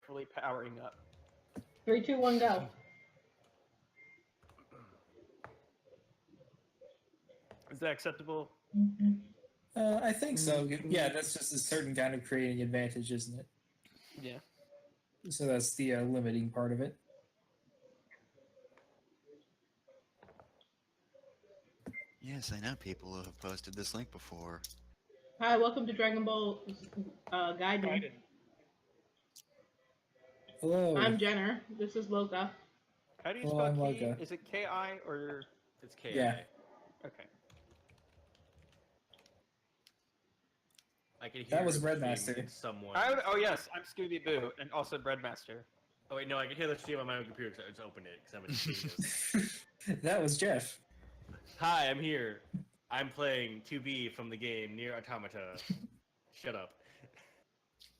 fully powering up. 3, 2, 1, go. Is that acceptable? I think so. Yeah, that's just a certain kind of creating advantage, isn't it? Yeah. So that's the limiting part of it. Yes, I know people who have posted this link before. Hi, welcome to Dragon Ball Gaiden. Hello. I'm Jenner. This is Loka. How do you Hello, spell I'm key? Loka. Is it K-I or It's KI. Yeah. okay? I can hear That was the Breadmaster. stream in someone. Oh yes, I'm Scooby Boo and also Breadmaster. Oh wait, no, I can hear the stream on my own computer because I just opened it because I'm in That was Jeff. Hi, I'm here. I'm playing 2B from the game Near Automata. Shut up.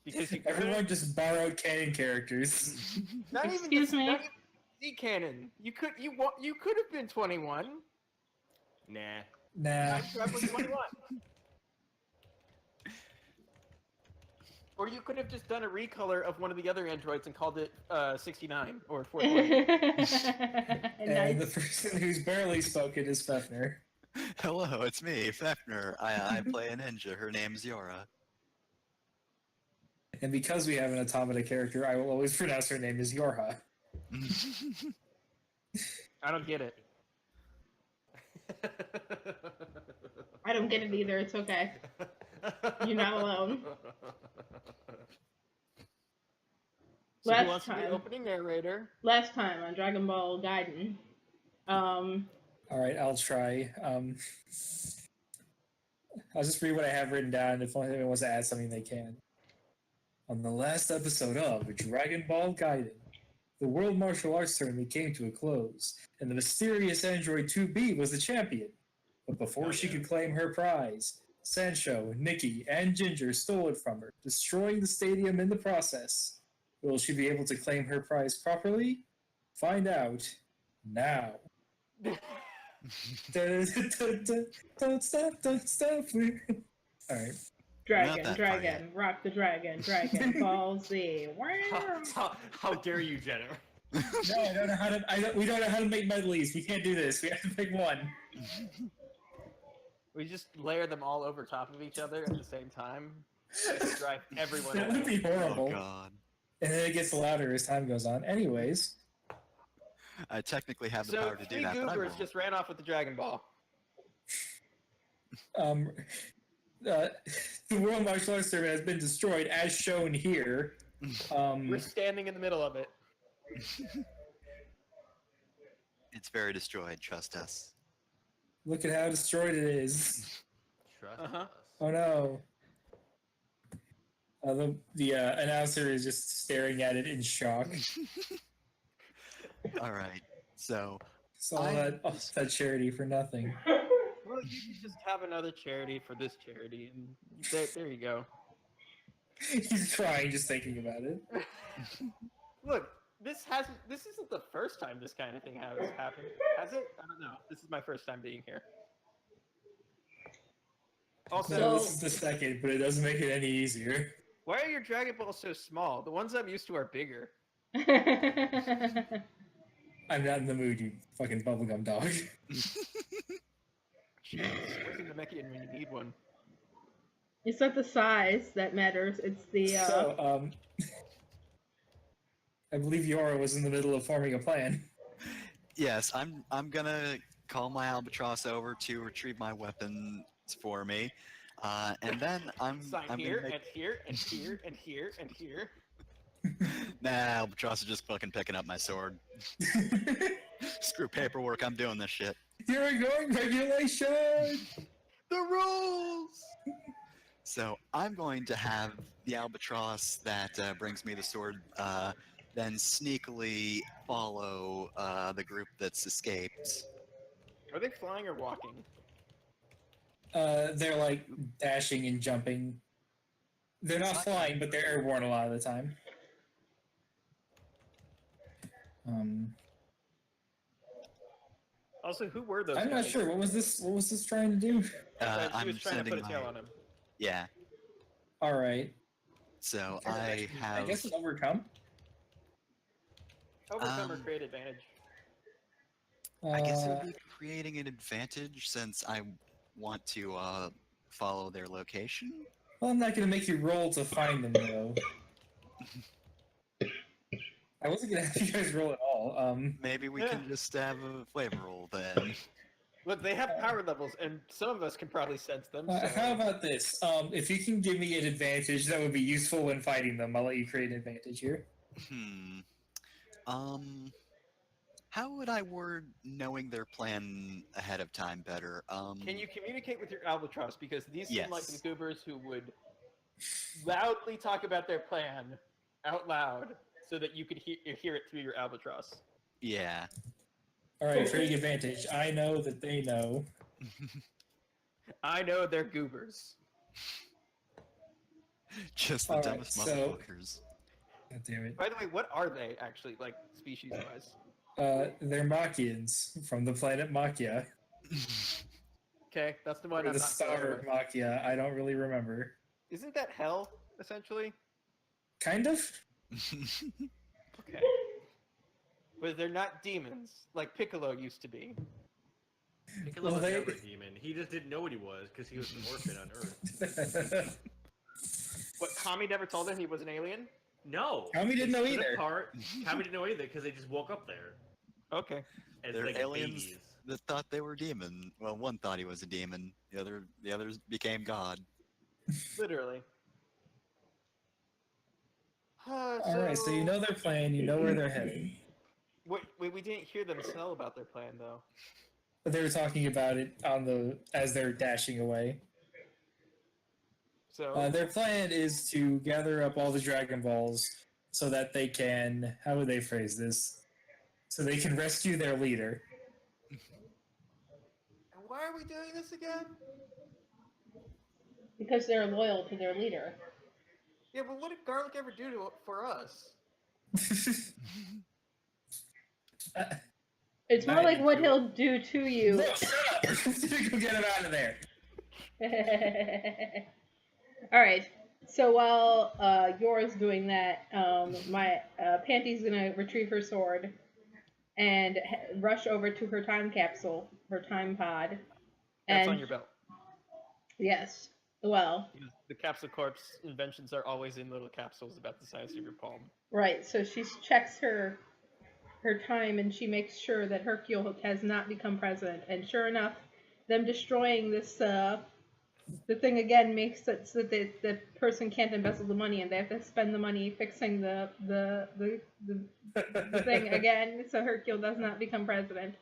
Because you Everyone just borrowed canon characters. not even Excuse me? Not even Z canon. You could have been 21. Nah. Nah. Time travel 21. Or you could have just done a recolor of one of the other androids and called it 69 or 420. And the person who's barely spoken is Fefner. Hello, it's me, Fefner. I play a ninja. Her name's Yora. And because we have an automata character, I will always pronounce her name as Yorha. I don't get it. I don't get it either. It's okay. You're not alone. So who Last wants to be time. opening narrator? Last time on Dragon Ball Gaiden. Alright, I'll try. I'll just read what I have written down. If anyone wants to add something, they can. On the last episode of Dragon Ball Gaiden, the World Martial Arts Tournament came to a close, and the mysterious android 2B was the champion. But before she could claim her prize, Sancho, Nikki, and Ginger stole it from her, destroying the stadium in the process. Will she be able to claim her prize properly? Find out now. Don't stop, don't stop. Alright. Dragon, rock the dragon, Dragon Ball Z. How dare you, Jenner? No, I don't know how to. We don't know how to make medleys. We can't do this. We have to pick one. We just layer them all over top of each other at the same time. Drive everyone That would away. be horrible. Oh god. And then it gets louder as time goes on. Anyways, I technically have the So power to do three that, but I goobers won't. just ran off with the Dragon Ball. The World Martial Arts Tournament has been destroyed, as shown here. We're standing in the middle of it. It's very destroyed, trust us. Look at how destroyed it is. Trust Uh-huh. us. Oh no. The announcer is just staring at it in shock. Alright, so So all that charity for nothing. Well, you could just have another charity for this charity, and there you go. He's crying just thinking about it. Look, this isn't the first time this kind of thing has happened, has it? I don't know. This is my first time being here. Also, No, this is the second, but it doesn't make it any easier. why are your Dragon Balls so small? The ones I'm used to are bigger. I'm not in the mood, you fucking bubblegum dog. Jeez, where's the Namekian when you need one? It's not the size that matters. It's the So, I believe Yora was in the middle of forming a plan. yes, I'm gonna call my albatross over to retrieve my weapons for me. And then I'm Sign here, and here, and here, and here, and here. Nah, albatross is just fucking picking up my sword. Screw paperwork, I'm doing this shit. Here we go, regulation! The rules! So I'm going to have the albatross that brings me the sword then sneakily follow the group that's escaped. Are they flying or walking? They're like dashing and jumping. They're not flying, but they're airborne a lot of the time. Also, who were those I'm not guys? sure. What was this trying to do? She I'm was trying to sending put a tail on him. Yeah. Alright. So I I have guess it's overcome. Overcome or create advantage? I guess it would be creating an advantage since I want to follow their location. Well, I'm not gonna make you roll to find them though. I wasn't gonna have you guys roll at all. Maybe we can just have a flavor roll then. Look, they have power levels, and some of us can probably sense them. So... How about this? If you can give me an advantage, that would be useful when fighting them. I'll let you create an advantage here. How would I word knowing their plan ahead of time better? Can you communicate with your albatross? Because these seem like the Yes. goobers who would loudly talk about their plan out loud so that you could hear it through your albatross. Yeah. All right, trading advantage. I know that they know. I know they're goobers. Just the All right, dumbest so- motherfuckers. God damn it. By the way, what are they actually, like, species-wise? They're Machians from the planet Machia. Okay, that's the one Or I'm the not star familiar of with. Machia. I don't really remember. Isn't that hell, essentially? Kind of? Okay. But they're not demons, like Piccolo used to be. Piccolo Well, was they- never a demon. He just didn't know what he was because he was an orphan on Earth. What, Kami never told him he was an alien? No. Kami didn't They know split either. apart. Kami didn't know either because they just woke up there. Okay. As They're like aliens babies. that thought they were demon. Well, one thought he was a demon. The others became God. Literally. Alright, so you know their plan, you know where they're heading. Wait, we didn't hear them tell about their plan, though. But they were talking about it as they're dashing away. So, Their plan is to gather up all the Dragon Balls so that they can, how would they phrase this? So they can rescue their leader. and why are we doing this again? Because they're loyal to their leader. Yeah, but what did Garlic ever do for us? It's more I like didn't what do he'll do to you. No, shut up! Go get him out of there. All right. So while Yora's doing that, my Panty's gonna retrieve her sword and rush over to her time capsule, her time pod. That's And on your belt. yes, well, The Capsule Corps inventions are always in little capsules about the size of your palm. right. So she checks her time and she makes sure that Hercule has not become president. And sure enough, them destroying this the thing again makes it so that the person can't embezzle the money and they have to spend the money fixing the thing again, so Hercule does not become president.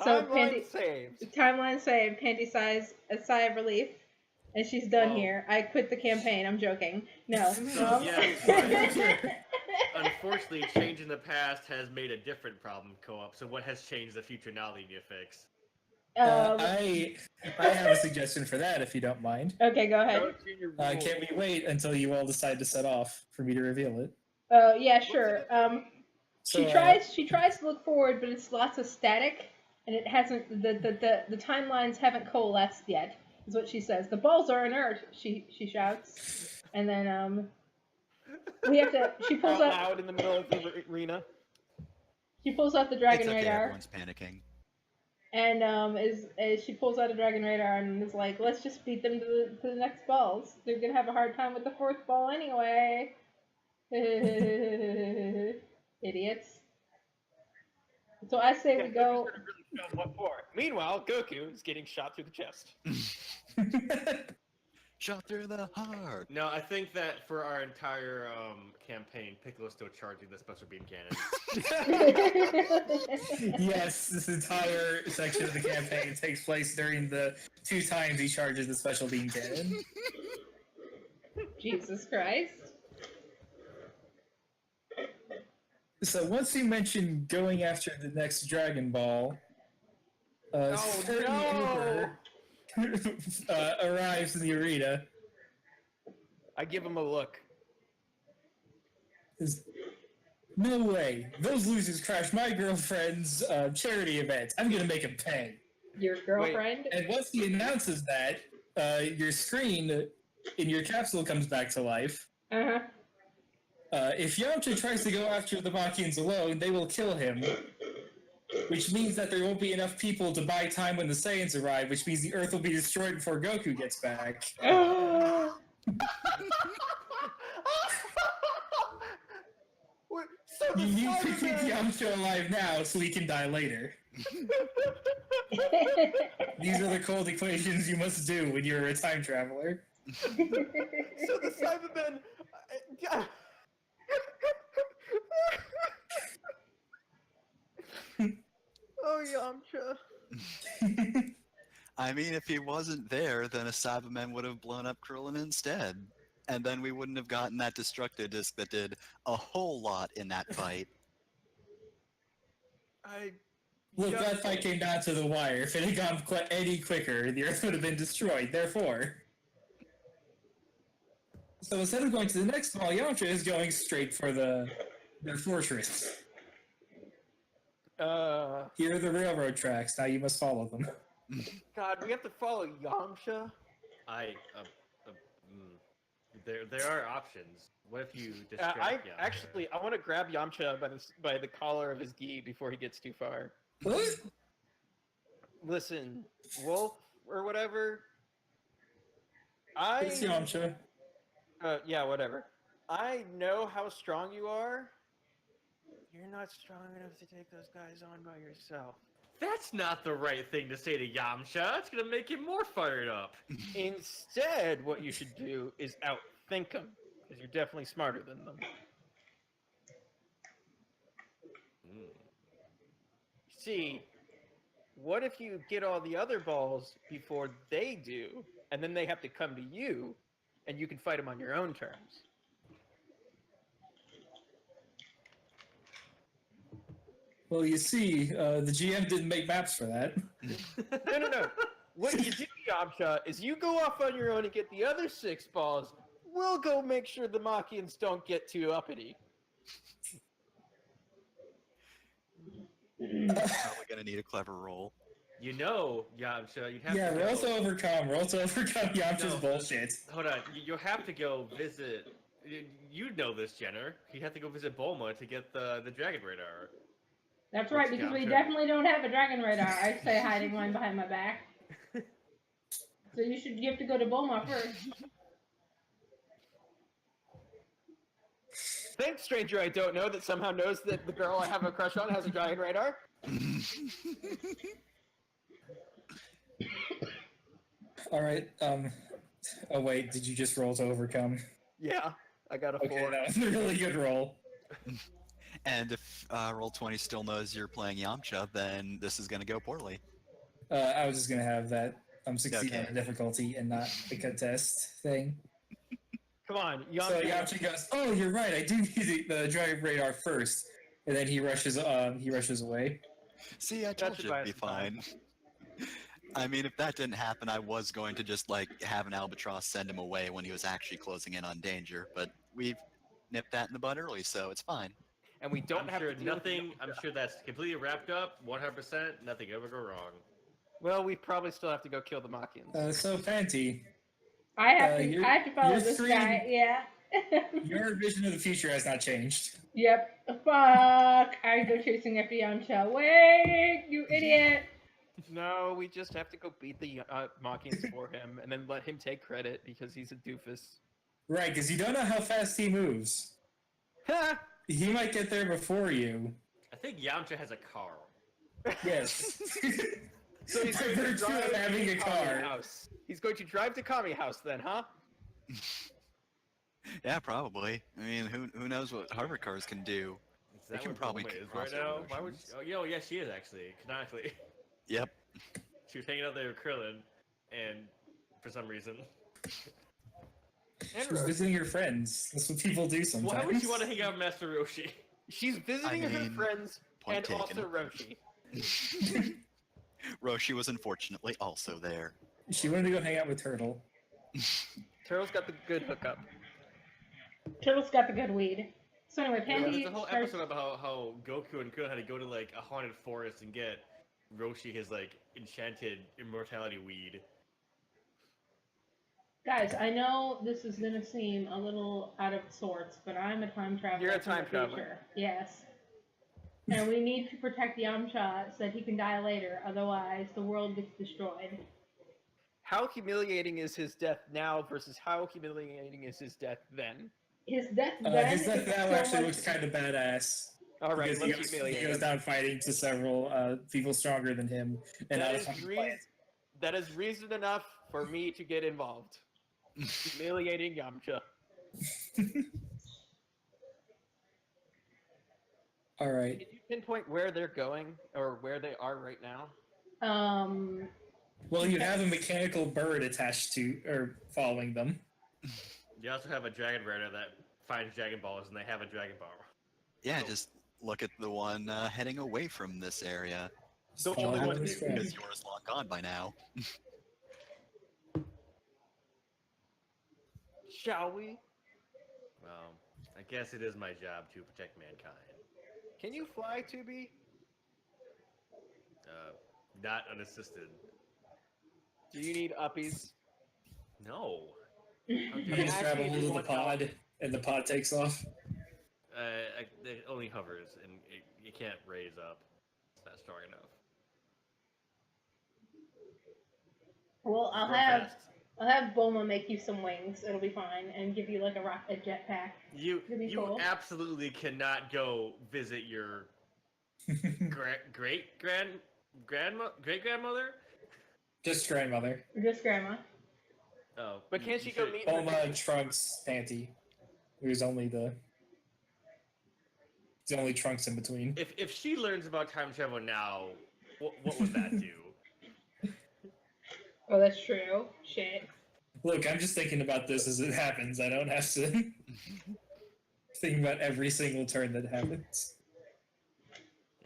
So Timeline saved. Timeline saved. Panty sighs a sigh of relief, and she's done Whoa. here. I quit the campaign. I'm joking. No. Yeah, Unfortunately, changing the past has made a different problem co-op. So what has changed the future now that you need to fix? I have a suggestion for that, if you don't mind. Okay, go ahead. Go to your Can we wait until you all decide to set off for me to reveal it? Yeah, sure. So, She tries to look forward, but it's lots of static, and it hasn't. The timelines haven't coalesced yet. Is what she says. The balls are inert. She shouts, and then we have to. She pulls out out. loud in the middle of the arena. She pulls out the dragon It's okay, radar. everyone's panicking. And as she pulls out a dragon radar and is like, let's just beat them to the next balls. They're gonna have a hard time with the fourth ball anyway. Idiots. So I say we go. Really shown what for. Meanwhile, Goku is getting shot through the chest. Shot through the heart. No, I think that for our entire campaign, Piccolo's still charging the special beam cannon. Yes, this entire section of the campaign takes place during the 2 times he charges the special beam cannon. Jesus Christ. So once you mention going after the next Dragon Ball, certain no! Uber arrives in the arena. I give him a look. No way! Those losers crashed my girlfriend's charity event. I'm gonna make them pay. Your girlfriend? And once he announces that, your screen in your capsule comes back to life. Uh-huh. If Yamcha tries to go after the Machians alone, they will kill him. Which means that there won't be enough people to buy time when the Saiyans arrive, which means the Earth will be destroyed before Goku gets back. Wait, so the You need to keep Cyberman- Yamcha alive now so he can die later. These are the cold equations you must do when you're a time traveler. So the Cybermen. Oh, Yamcha. I mean, if he wasn't there, then a Cyberman would have blown up Krillin instead. And then we wouldn't have gotten that destructive disc that did a whole lot in that fight. Look, that fight came down to the wire. If it had gone any quicker, the Earth would have been destroyed. Therefore. So instead of going to the next ball, Yamcha is going straight for their fortress. Here are the railroad tracks. Now you must follow them. God, we have to follow Yamcha. There are options. What if you distract Yamcha? I want to grab Yamcha by the collar of his gi before he gets too far. What? Listen, Wolf or whatever. It's Yamcha. Yeah, whatever. I know how strong you are. You're not strong enough to take those guys on by yourself. That's not the right thing to say to Yamcha. It's gonna make him more fired up. Instead, what you should do is outthink them, because you're definitely smarter than them. See, what if you get all the other balls before they do, and then they have to come to you, and you can fight them on your own terms? Well, you see, the GM didn't make maps for that. No. What you do, Yamcha, is you go off on your own and get the other 6 balls. We'll go make sure the Machians don't get too uppity. Probably gonna need a clever roll. You know, Yamcha, you'd have Yeah, to roll go... to overcome Yamcha's No. bullshit. Hold on, you'll have to go visit... You know this, Jenner. You have to go visit Bulma to get the Dragon Radar. That's right, because we Yamcha. definitely don't have a dragon radar. I say hiding one behind my back. So you have to go to Bulma first. Thanks, stranger I don't know that somehow knows that the girl I have a crush on has a giant radar. Alright, oh wait, did you just roll to overcome? Yeah, I got a 4. Okay, that was a really good roll. And if Roll20 still knows you're playing Yamcha, then this is gonna go poorly. I was just gonna have that succeed Okay. on the difficulty and not the contest thing. Come on, So Yamcha. Yamcha goes, "Oh, you're right. I do need the Dragon Radar first," and then he rushes away. See, I told That's you it'd be fine. fine. I mean, if that didn't happen, I was going to just, like, have an albatross send him away when he was actually closing in on danger, but we've nipped that in the bud early, so it's fine. And we don't I'm have sure to deal with nothing. Yamcha. I'm sure that's completely wrapped up, 100%. Nothing ever go wrong. Well, we probably still have to go kill the Machians. So Panty, I have I to follow your this screen- guy. Yeah. your vision of the future has not changed. Yep. Fuck. I go chasing after Yamcha. Wait, you idiot. No, we just have to go beat the Machians for him, and then let him take credit because he's a doofus. Right, because you don't know how fast he moves. Ha! He might get there before you. I think Yamcha has a car. Yes. So he's By going to virtue drive of having to a Kami car. House. He's going to drive to Kami House then, huh? Yeah, probably. I mean, who knows what hover cars can do? Is They that can what probably Bulma is cross right now? over Why would? oceans. Oh, yeah, she is actually canonically. Yep. She was hanging out there with Krillin, and for some reason. And She's Roshi. visiting her friends. That's what people do sometimes. Why would you want to hang out with Master Roshi? She's visiting her mean, friends point and taken. also Roshi. Roshi was unfortunately also there. She wanted to go hang out with Turtle. Turtle's got the good hookup. Turtle's got the good weed. So anyway, Yeah, Pandy there's a whole starts... episode about how Goku and Krillin had to go to like a haunted forest and get Roshi his like enchanted immortality weed. Guys, I know this is gonna seem a little out of sorts, but I'm a time traveler. You're a from time the traveler. future. Yes. And we need to protect Yamcha so that he can die later, otherwise the world gets destroyed. How humiliating is his death now versus how humiliating is his death then? His death then His death is now so actually much... looks kind of badass. All right, Because let's humiliate he goes him. down fighting to several people stronger than him. And That out is, of that is reason enough for me to get involved. Humiliating Yamcha. All right. Can you pinpoint where they're going or where they are right now? Well, you have a mechanical bird attached to or following them. You also have a Dragon Rider that finds Dragon Balls, and they have a Dragon Ball. Yeah, just look at the one heading away from this area. The Follow only him one in his who- track. Because yours long gone by now. Shall we? Well, I guess it is my job to protect mankind. Can you fly, Tubi? Not unassisted. Do you need uppies? No. You I'm just grab a asking if hold you of the want help. pod, and the pod takes off. It only hovers, and you can't raise up. It's not strong enough. Well, I'll Run have fast. Bulma make you some wings. It'll be fine, and give you like a jetpack. You It'd be cool. absolutely cannot go visit your great grandmother. Just grandmother. Just grandma. Oh, But can't she go should- meet Bulma and Trunks Panty. There's only the Trunks in between. If she learns about time travel now, what would that do? Oh, that's true. Shit. Look, I'm just thinking about this as it happens. I don't have to think about every single turn that happens.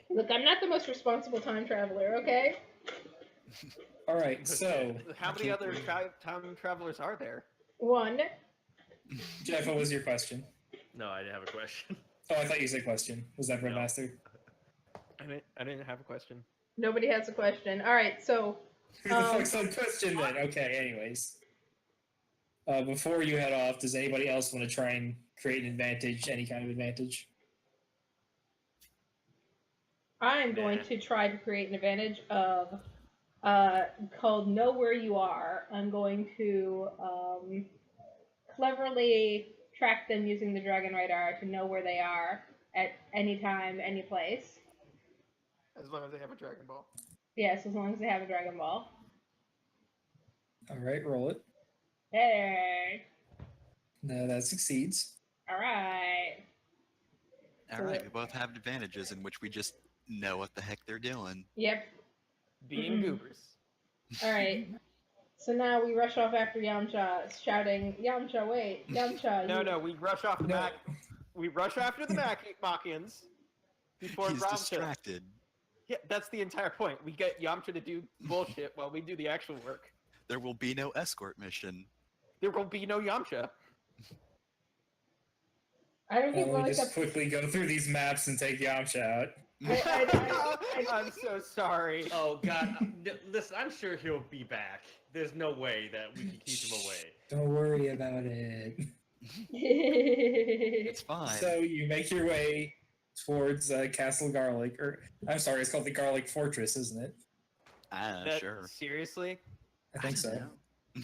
Look, I'm not the most responsible time traveler, okay? All right, so How many other time travelers are there? One. Jeff, what was your question? No, I didn't have a question. Oh, I thought you said question. Was that No. Breadmaster? I didn't have a question. Nobody has a question. All right, so Who the fuck's that question then? Okay, anyways. Before you head off, does anybody else want to try and create an advantage, any kind of advantage? I'm going to try to create an advantage of called Know Where You Are. I'm going to cleverly track them using the Dragon Radar to know where they are at any time, any place. As long as they have a Dragon Ball. Yes, as long as they have a Dragon Ball. All right, roll it. Hey! No, that succeeds. Alright. Alright, we both have advantages in which we just know what the heck they're doing. Yep. Being goobers. Alright. So now we rush off after Yamcha, shouting, Yamcha, wait, Yamcha. No, we rush off the No. Mac. We rush after the Machians before He's Ramcha. distracted. Yeah, that's the entire point. We get Yamcha to do bullshit while we do the actual work. There will be no escort mission. There will be no Yamcha. I don't think Let we're me like just quickly go through these maps and take Yamcha out. I'm so sorry. Oh God, listen, I'm sure he'll be back. There's no way that we can keep him away. Don't worry about it. It's fine. So you make your way towards Castle Garlic, or I'm sorry, it's called the Garlic Fortress, isn't it? Sure. Seriously? I think don't so. know.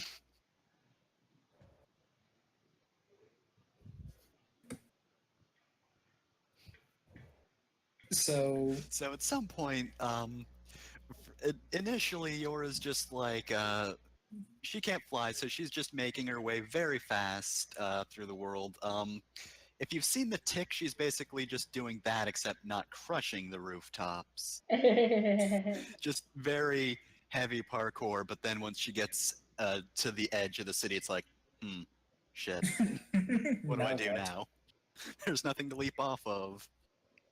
So So at some point, initially Yora's just like, she can't fly, so she's just making her way very fast through the world. If you've seen the Tick, she's basically just doing that, except not crushing the rooftops. Just very heavy parkour, but then once she gets to the edge of the city, it's like, shit, what do I do now? There's nothing to leap off of.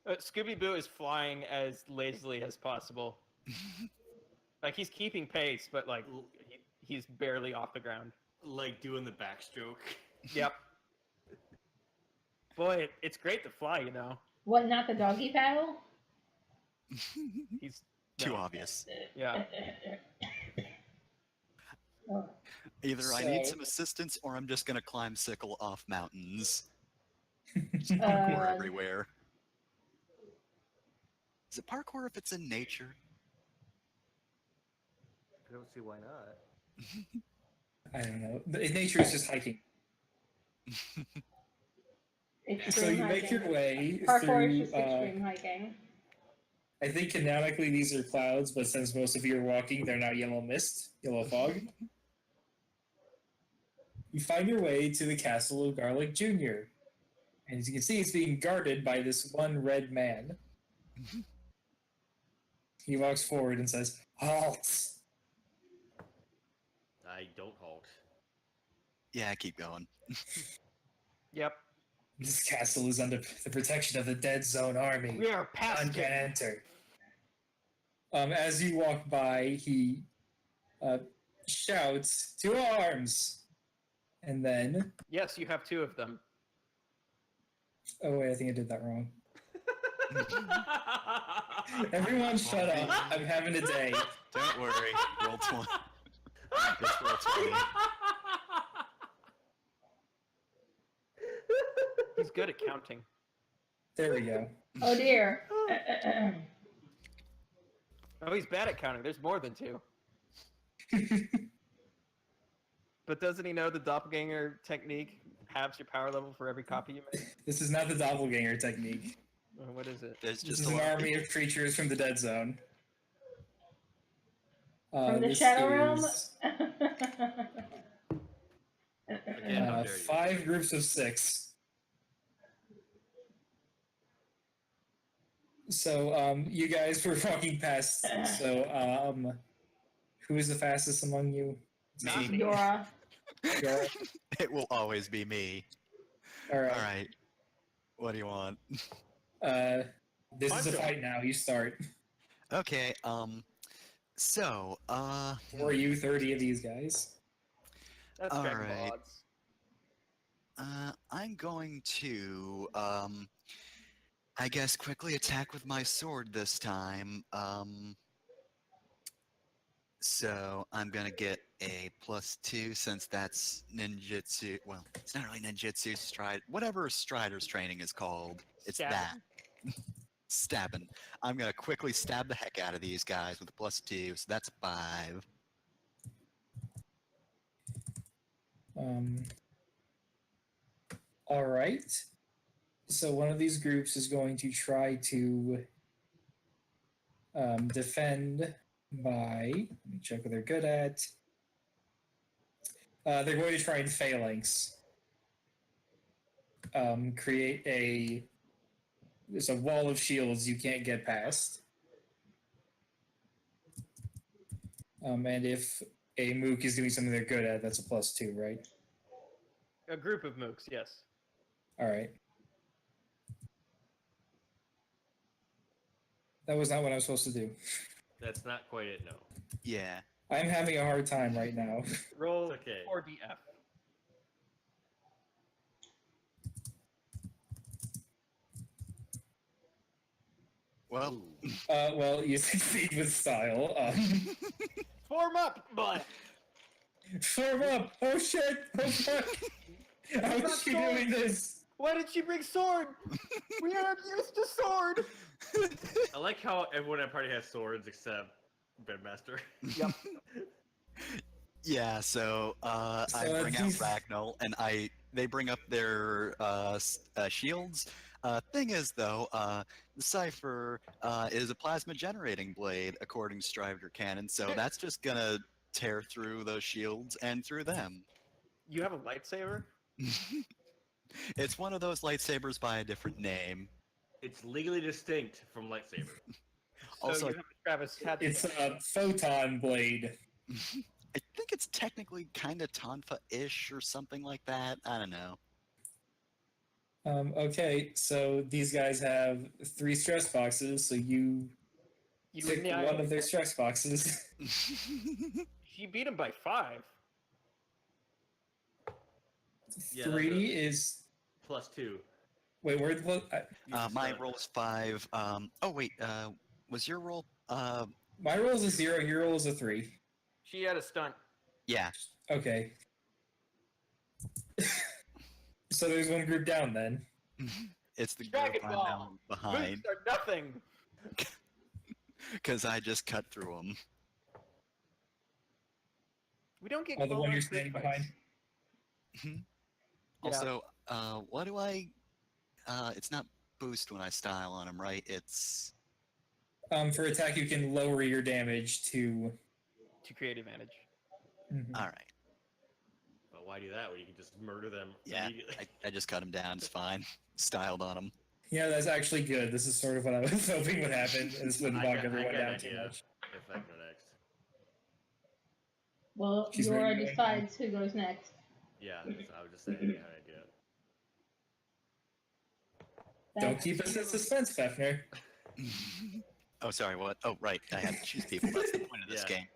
Scooby-Doo is flying as lazily as possible. Like, he's keeping pace, but, like, he's barely off the ground. Like doing the backstroke. Yep. Boy, it's great to fly, you know. What, not the doggy paddle? He's Too no. obvious. Yeah. Oh. Either I need So- some assistance, or I'm just gonna climb sickle off mountains. Just parkour everywhere. Is it parkour if it's in nature? I don't see why not. I don't know. In nature, it's just hiking. Extreme So you hiking. make your way Parkour is through. just extreme hiking. I think canonically these are clouds, but since most of you are walking, they're now yellow mist, yellow fog. You find your way to the castle of Garlic Jr. And as you can see, it's being guarded by this one red man. He walks forward and says, "Halt!" I don't halt. Yeah, keep going. Yep. This castle is under the protection of the Dead Zone Army. We are past None can it. enter. As you walk by, he shouts, "To arms!" And then, Yes, you have two of them. oh wait, I think I did that wrong. Everyone shut up. I'm having a day. Don't worry. Roll 20. Just roll 20. He's good at counting. There we go. Oh dear. Oh, he's bad at counting. There's more than two. But doesn't he know the doppelganger technique halves your power level for every copy you make? This is not the doppelganger technique. What is it? There's This just is a an lot of army people. of creatures from the Dead Zone. From the This Shadow Realm? is, Again, how dare you. 5 groups of 6. So, you guys were walking past. So, who is the fastest among you? Not Me. Dora. Dora? It will always be me. All right. Alright. What do you want? This is a Poncho. fight now. You start. Okay, so, Or you 30 of these guys. That's Dragon Ball Alright. odds. I'm going to, I guess quickly attack with my sword this time. So I'm gonna get a +2 since that's ninjutsu. Well, it's not really ninjutsu, stride, whatever Strider's training is called. It's Stabbing. that. Stabbing. I'm gonna quickly stab the heck out of these guys with a +2, so that's 5. All right. So one of these groups is going to try to defend by. Let me check what they're good at. They're going to try and phalanx. Create there's a wall of shields you can't get past. And if a mook is doing something they're good at, that's a +2, right? A group of mooks, yes. All right. That was not what I was supposed to do. That's not quite it, no. Yeah. I'm having a hard time right now. Roll It's okay. 4df. Well, Well, you succeed with style. Form up, but Form up! Oh shit! Oh fuck! How is she doing this? why did she bring sword? We aren't used to sword. I like how everyone at party has swords except Bedmaster. Yep. yeah. So, I bring out these- Ragnall, and they bring up their shields. Thing is, though, the Cypher is a plasma generating blade, according to Strider Cannon, so that's just gonna tear through those shields and through them. You have a lightsaber? It's one of those lightsabers by a different name. It's legally distinct from lightsaber. Also, So you have a Travis Hatchet. It's a photon blade. I think it's technically kind of Tonfa-ish or something like that. I don't know. Okay, so these guys have 3 stress boxes, so you took one of their stress boxes. She beat him by 5. Yeah, 3 is. +2. Wait, where'd the. My roll's 5. Oh wait, was your roll? My roll is a 0, your roll is a 3. She had a stunt. Yeah. Okay. So there's one group down then. It's the group Dragon I'm Ball! now behind Moves are nothing! because I just cut through them. We don't get Oh, the one well-known you're quick standing fights. behind. Yeah. Also, what do I? It's not boost when I style on him, right? It's For attack, you can lower your damage to. To create advantage. Mhm. all right. But why do that when you can just murder them Yeah, immediately? I just cut him down. It's fine. Styled on him. Yeah, that's actually good. This is sort of what I was hoping would happen. This wouldn't bog everyone got an down too idea. much. If I go next. Well, She's Yora ready to go. decides who goes next. Yeah, I was just saying I had an idea. Don't That's keep us in true. suspense, Fefner. Oh, sorry. What? Oh, right. I had to choose people. That's the point of this Yeah. game.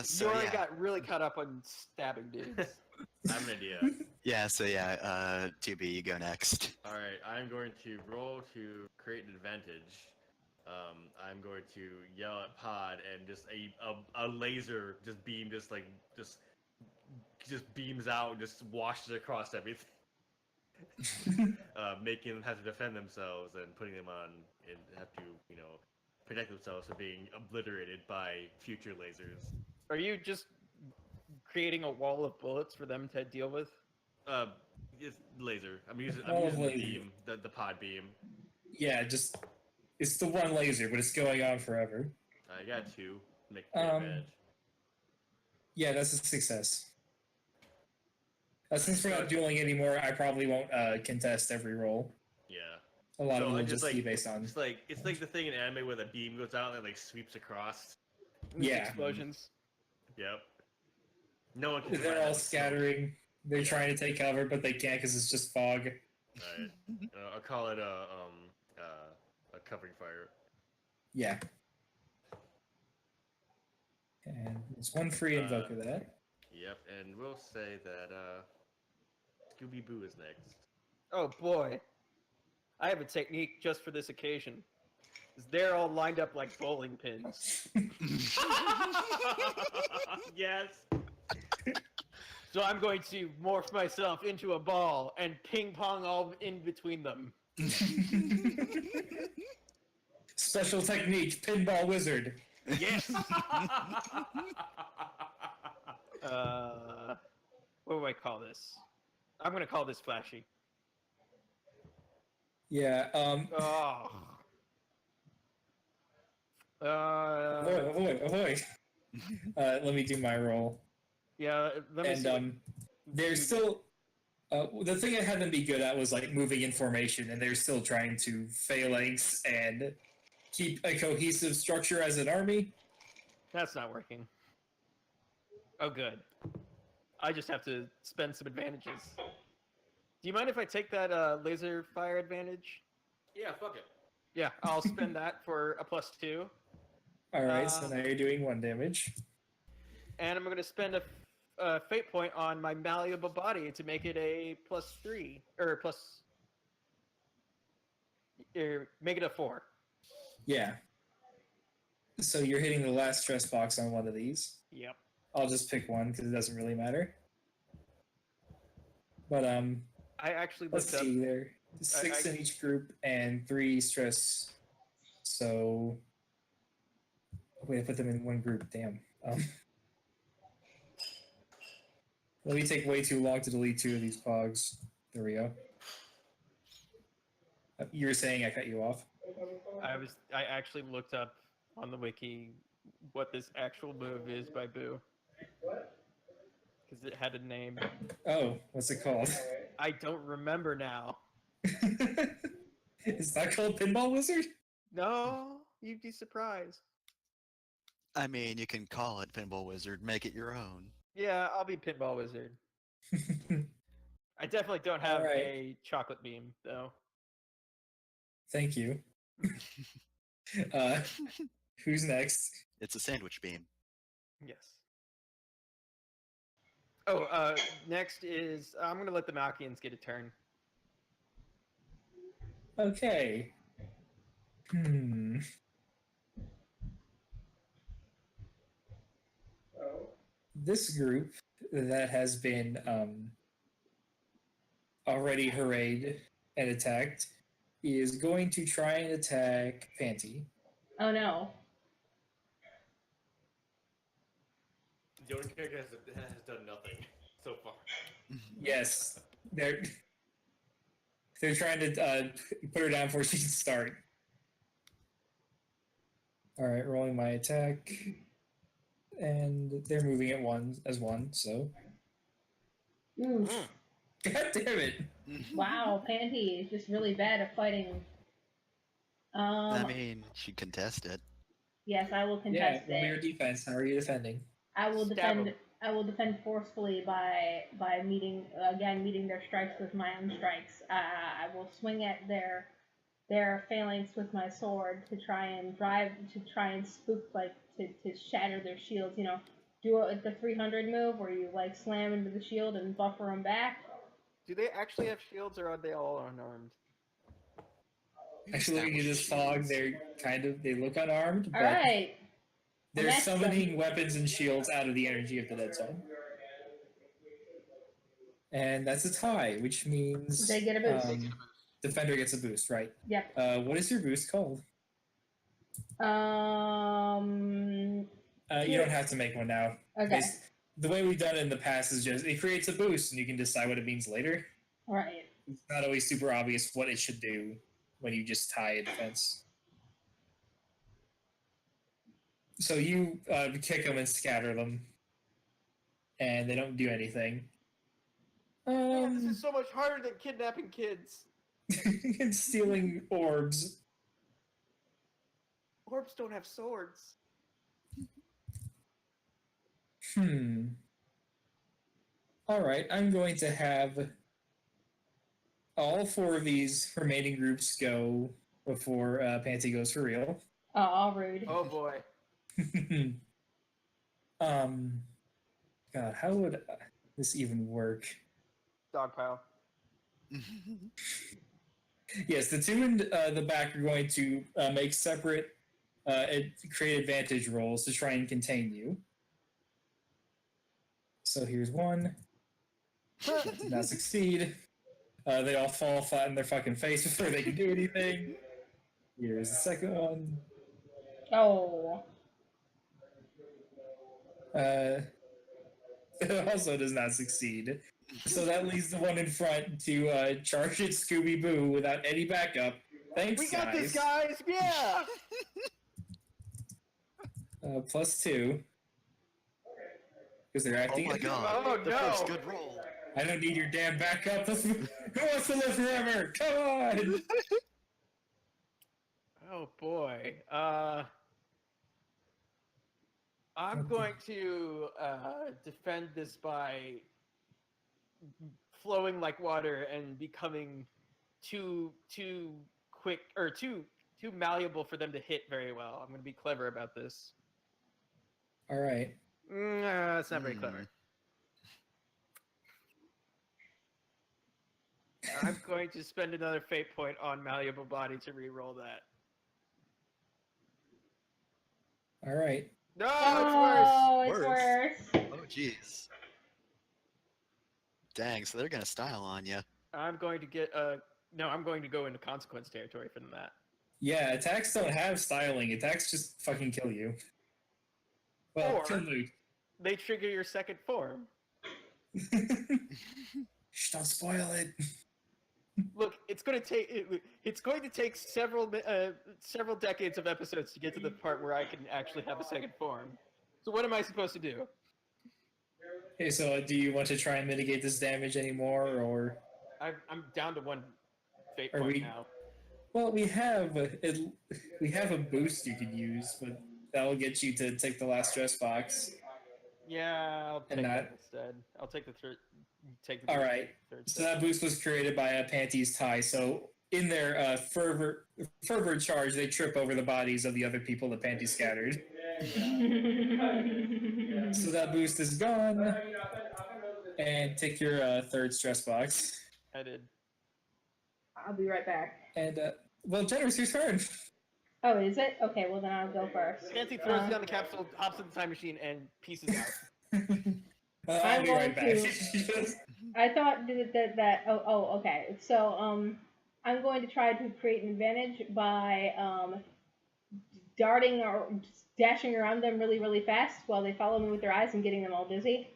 So Yora yeah, got really caught up on stabbing dudes. I have an idea. yeah. So yeah. 2B, you go next. Alright, I'm going to roll to create an advantage. I'm going to yell at Pod and just a laser just beams out and just washes across everything. Making them have to defend themselves and putting them on and have to, protect themselves from being obliterated by future lasers. Are you just creating a wall of bullets for them to deal with? It's laser. I'm using Wall of the laser. beam, the pod beam. Yeah, just it's the one laser, but it's going on forever. I got 2. Make Um, advantage. Yeah, that's a success. Since we're not dueling anymore, I probably won't contest every roll. Yeah. A lot So of I them will just be like- based on. It's like the thing in anime where the beam goes out and it like sweeps across. Yeah. Explosions. Yep. No one can. They're survive all that with smoke. scattering. They're Yeah. trying to take cover, but they can't because it's just fog. Alright. I'll call it a covering fire. Yeah. And there's one free invoker that. Yep. And we'll say that Scooby Boo is next. Oh boy. I have a technique just for this occasion. They're all lined up like bowling pins. Yes. So I'm going to morph myself into a ball and ping pong all in between them. Special technique, pinball wizard. Yes. What do I call this? I'm gonna call this flashy. Yeah. Oh. Avoid. Let me do my roll. Yeah. Let me see. And they're still. The thing I had them be good at was like moving in formation, and they're still trying to phalanx and keep a cohesive structure as an army. That's not working. Oh, good. I just have to spend some advantages. Do you mind if I take that laser fire advantage? Yeah. Fuck it. Yeah, I'll spend that for a +2. All right, so now you're doing 1 damage. And I'm going to spend a fate point on my malleable body to make it a +3. Or make it a 4. Yeah. So you're hitting the last stress box on one of these. Yep. I'll just pick one because it doesn't really matter. But I actually let's looked up. see. There 6 in each group and 3 stress. So wait, I put them in one group. Damn. Let me take way too long to delete 2 of these pogs. There we go. You were saying I cut you off. I actually looked up on the wiki what this actual move is by Boo. Because it had a name. Oh, what's it called? I don't remember now. Is that called Pinball Wizard? No, you'd be surprised. I mean, you can call it Pinball Wizard, make it your own. Yeah, I'll be Pinball Wizard. I definitely don't have Alright. a chocolate beam, though. Thank you. Who's next? It's a sandwich beam. Yes. Oh, next is... I'm going to let the Malkians get a turn. Okay. this group that has been already hurried and attacked is going to try and attack Panty. Oh no. The only character has done nothing so far. Yes, they're trying to put her down before she can start. All right, rolling my attack, and they're moving at one. So. Ooh. God damn it! Wow, Panty is just really bad at fighting. I mean, she contested. Yes, I will Yeah, contest roll your it. defense. How are you defending? I will Stab defend. 'em. I will defend forcefully by meeting their strikes with my own strikes. I will swing at their phalanx with my sword to try and spook, like to shatter their shields. You know, do it with the 300 move where you like slam into the shield and buffer them back. Do they actually have shields, or are they all unarmed? Actually, looking at this fog, they look unarmed, All but right. they're Next summoning weapons and shields out of the energy of the dead zone. And that's a tie, which means They get a boost. defender gets a boost, right? Yep. What is your boost called? You don't have to make one now. Okay. The way we've done it in the past is just it creates a boost, and you can decide what it means later. All right. It's not always super obvious what it should do when you just tie a defense. So you kick them and scatter them, and they don't do anything. Man, this is so much harder than kidnapping kids. And stealing orbs. Orbs don't have swords. Alright, I'm going to have all 4 of these remaining groups go before Panty goes for real. Oh, rude. Oh boy. God, how would this even work? Dogpile. Yes, the 2 in the back are going to make separate create advantage rolls to try and contain you. So here's one. That did not succeed. They all fall flat in their fucking face before they can do anything. Here's the second one. Oh. It also does not succeed. So that leaves the one in front to charge at Scooby-Boo without any backup. Thanks, We got guys. this, guys! Yeah! +2. Because they're Oh acting. my god. Oh, the no. first good roll. I don't need your damn backup. Who wants to live forever? Come on! Oh boy. I'm going to defend this by flowing like water and becoming too quick or too malleable for them to hit very well. I'm going to be clever about this. All right. It's not very clever. I'm going to spend another fate point on malleable body to re-roll that. All right. No, Oh, it's it's Worse. worse. Oh, jeez. Dang, so they're gonna style on you. worse. I'm going to get no, I'm going to go into consequence territory for that. Yeah, attacks don't have styling. Attacks just fucking kill you. Well, Or- kill Luke. They trigger your second form. Shh, don't spoil it. Look, it's going to take several decades of episodes to get to the part where I can actually have a second form. So what am I supposed to do? Okay, so do you want to try and mitigate this damage anymore, or? I'm down to one fate Are point we- now. Well, we have a boost you could use, but that'll get you to take the last stress box. Yeah, I'll take And that that- instead. I'll take the third. Take the All boost right. third So step. that boost was created by a Panty's tie. So in their fervor charge, they trip over the bodies of the other people that Panty scattered. So that boost is gone. And take your third stress box. Headed. I'll be right back. And well, Jenner's your turn. Oh, is it? Okay, well then I'll go first. Fancy throws down the capsule, hops in the time machine, and pieces out. I'll be right back. I thought okay. So I'm going to try to create an advantage by darting or dashing around them really, really fast while they follow me with their eyes and getting them all dizzy.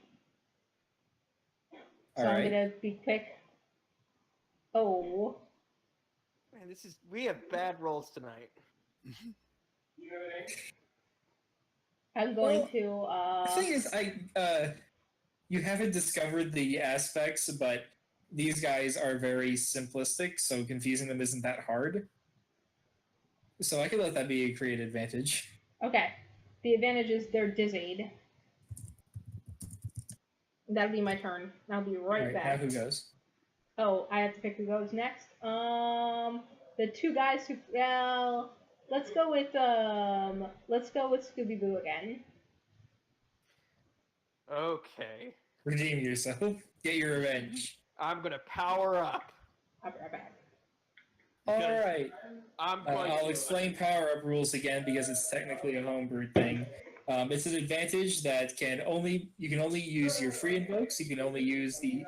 So I'm gonna be quick. Oh. Man, we have bad rolls tonight. I'm going to. The thing is, you haven't discovered the aspects, but these guys are very simplistic, so confusing them isn't that hard. So I could let that be a create advantage. Okay. The advantage is they're dizzied. That'll be my turn. I'll be right back. Now who goes? Oh, I have to pick who goes next. The two guys who. Well, let's go with Scooby Boo again. Okay. Redeem yourself. Get your revenge. I'm gonna power up. I'll be right back. Alright. I'll explain power-up rules again because it's technically a homebrew thing. It's an advantage that you can only use your free invokes, you can only use the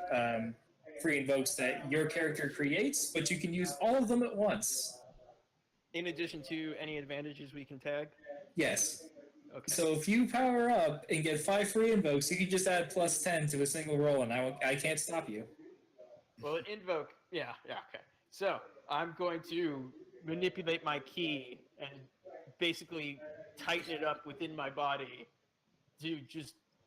free invokes that your character creates, but you can use all of them at once. In addition to any advantages we can tag? Yes. Okay. So if you power up and get 5 free invokes, you can just add plus 10 to a single roll, and I can't stop you. Well, an invoke, yeah, okay. So, I'm going to manipulate my key and basically tighten it up within my body to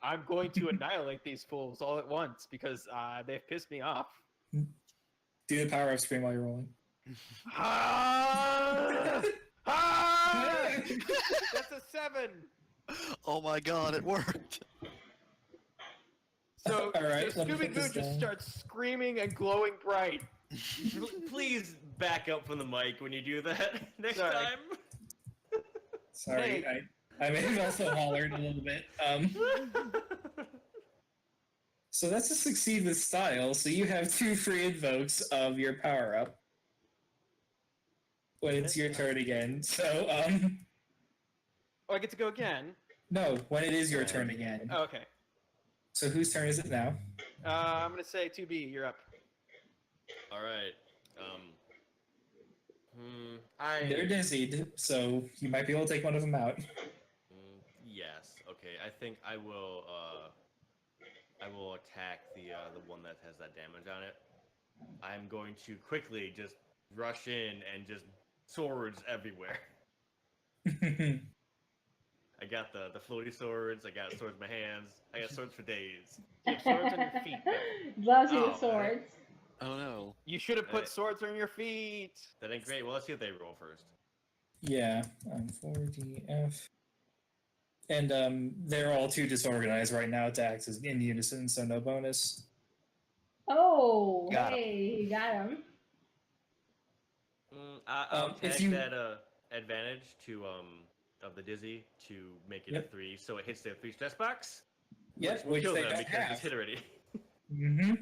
I'm going to annihilate these fools all at once because they've pissed me off. Do the power-up scream while you're rolling. That's a 7! Oh my god, it worked! So, Alright, so Scooby-Doo just starts screaming and glowing bright. Please back up from the mic when you do that next Sorry. time. Sorry, Hey. I may have also hollered a little bit. So that's a succeed with style, so you have 2 free invokes of your power-up. When it's your turn again. So, Oh, I get to go again? no, when it is your turn again. Oh, okay. So whose turn is it now? I'm gonna say 2B, you're up. All right. They're dizzied, so you might be able to take one of them out. Yes. Okay. I think I will. I will attack the one that has that damage on it. I'm going to quickly just rush in and just swords everywhere. I got the floaty swords. I got swords in my hands. I got swords for days. You have swords on your feet. Loves you Oh, with swords. Oh no. You should have put swords on your feet. That ain't great. Well, let's see what they roll first. Yeah, 4DF. And they're all too disorganized right now to act as in unison, so no bonus. Oh, Got him. hey, you got him. I'll if tag you- that advantage to of the dizzy to make it a 3, so it hits their 3 stress box. Yep, We'll which kill they them don't because have. it's hit already. Mm-hmm.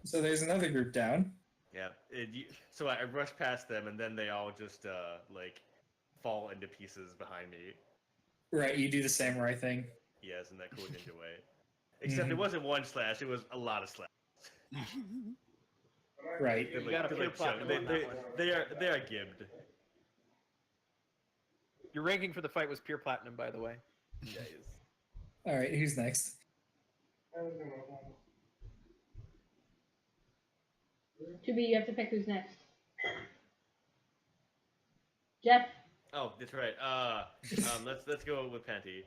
So there's another group down. Yeah. So I rush past them, and then they all just like fall into pieces behind me. Right, you do the samurai thing. Yes, in that cool ninja way. Except it wasn't one slash; it was a lot of slash. Right. They're You got a they're pure chunk- platinum on that one. they are gibbed. Your ranking for the fight was pure platinum, by the way. Yes. Alright, who's next? To be, you have to pick who's next. Jeff. Oh, that's right. Let's go with Panty.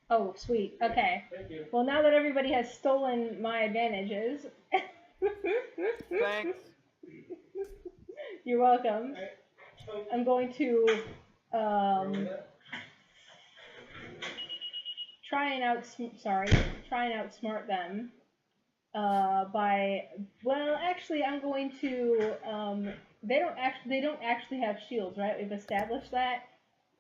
Oh, sweet. Okay. Well, now that everybody has stolen my advantages. Thanks. You're welcome. I'm going to try and outsmart them by, well, actually I'm going to they don't actually have shields, right? We've established that.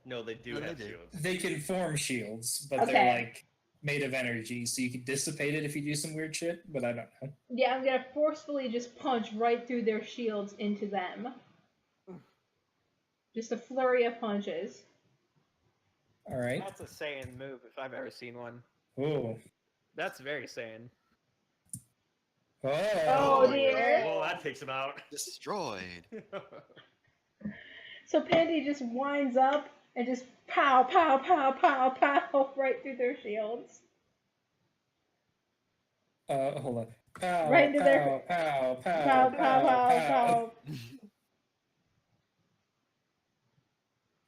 No, they do No, they have do. shields. They can form shields, but Okay. they're like made of energy, so you can dissipate it if you do some weird shit, but I don't know. Yeah, I'm gonna forcefully just punch right through their shields into them. Just a flurry of punches. All right. That's a Saiyan move if I've ever seen one. Oh. That's very Saiyan. Oh, dear. Well, that takes him out. Destroyed. So Pandy just winds up and just pow, pow, pow, pow, pow right through their shields. Hold on. Pow, Right into pow, their- pow, pow, Pow, pow, pow, pow.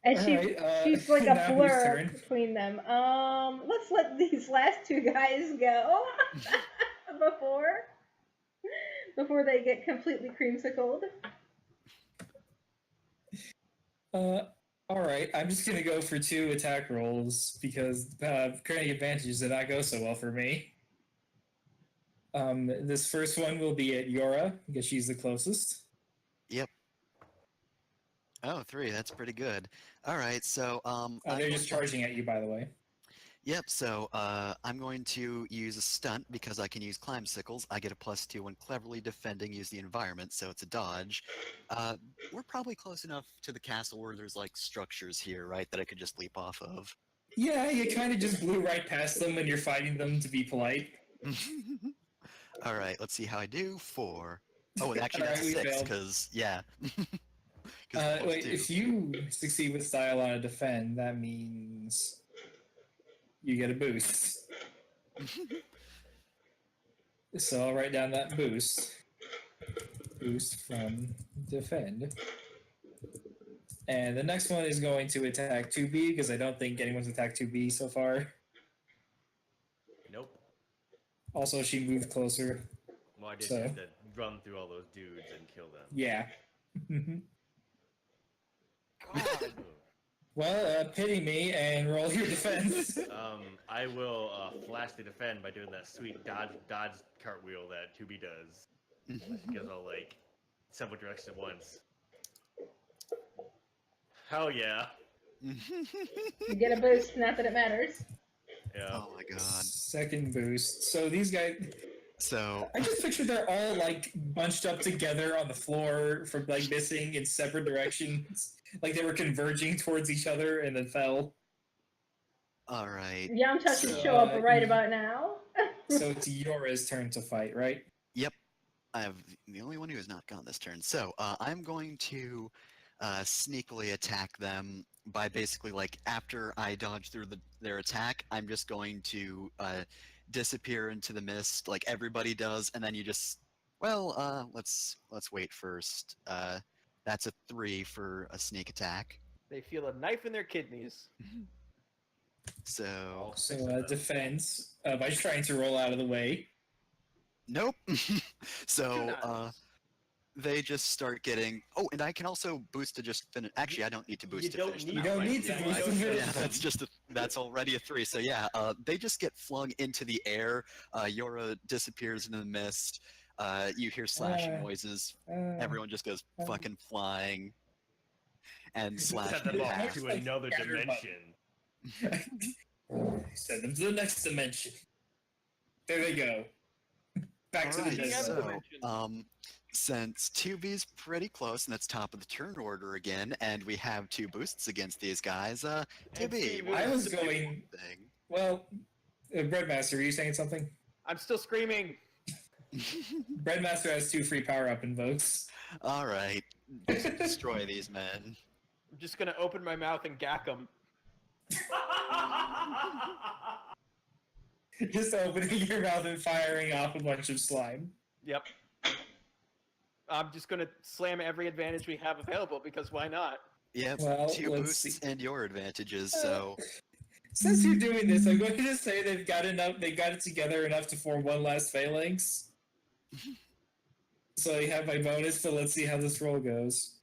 And All right, she's like a now whose blur turn? between them. Let's let these last two guys go before they get completely creamsicled. All right. I'm just gonna go for 2 attack rolls because current advantages did not go so well for me. This first one will be at Yora because she's the closest. Oh, 3. That's pretty good. All right, so I'm They're going just to- charging at you, by the way. Yep. So I'm going to use a stunt because I can use climb sickles. I get a +2 when cleverly defending. Use the environment, so it's a dodge. We're probably close enough to the castle where there's like structures here, right? That I could just leap off of. Yeah, you kind of just blew right past them when you're fighting them to be polite. All right. Let's see how I do. 4. Oh, and actually that's Alright, we 6 failed. because yeah. 'Cause Wait, +2. if you succeed with style on a defend, that means you get a boost. So I'll write down that boost. Boost from defend. And the next one is going to attack 2B because I don't think anyone's attacked 2B so far. Nope. Also, she moved closer. Well, I did So- have to run through all those dudes and kill them. Yeah. God. Well, pity me and roll your defense. I will flash the defend by doing that sweet dodge cartwheel that 2B does. She goes all like several directions at once. Hell yeah. You get a boost, not that it matters. Yeah. Oh my god. Second boost. So these guys, So I just picture they're all like bunched up together on the floor from like missing in separate directions. Like they were converging towards each other and then fell. all right. Yum touches So, show up right about now. So it's Yora's turn to fight, right? I have the only one who has not gone this turn. So I'm going to sneakily attack them by basically like after I dodge through their attack, I'm just going to disappear into the mist like everybody does, and then you just let's wait first. That's a 3 for a sneak attack. They feel a knife in their kidneys. So All So 6 of them. defense by trying to roll out of the way. nope. So Nice. they just start getting. Oh, and I can also boost to just finish. Actually, I don't need to boost You to don't finish. need them You out, don't right? need to Yeah, boost you to don't- finish Yeah, them. that's already a 3. So yeah, they just get flung into the air. Yora disappears into the mist. You hear slashing noises. Everyone just goes fucking flying and Send slashing them in off half. to Like another scattered dimension. Send them to the next dimension. There they go. Back to the Alright, other desert. dimension. since 2B's pretty close, and that's top of the turn order again, and we have 2 boosts against these guys, 2B, And what I is was the going- thing? Well, Breadmaster, were you saying something? I'm still screaming. Breadmaster has 2 free power-up invokes. Alright, destroy these men. I'm just gonna open my mouth and gack them. Just opening your mouth and firing off a bunch of slime. Yep. I'm just gonna slam every advantage we have available because why not? Yep, Well, 2 let's boosts see. and your advantages, so... Since you're doing this, I'm going to just say they've got it together enough to form one last phalanx. So I have my bonus, but let's see how this roll goes.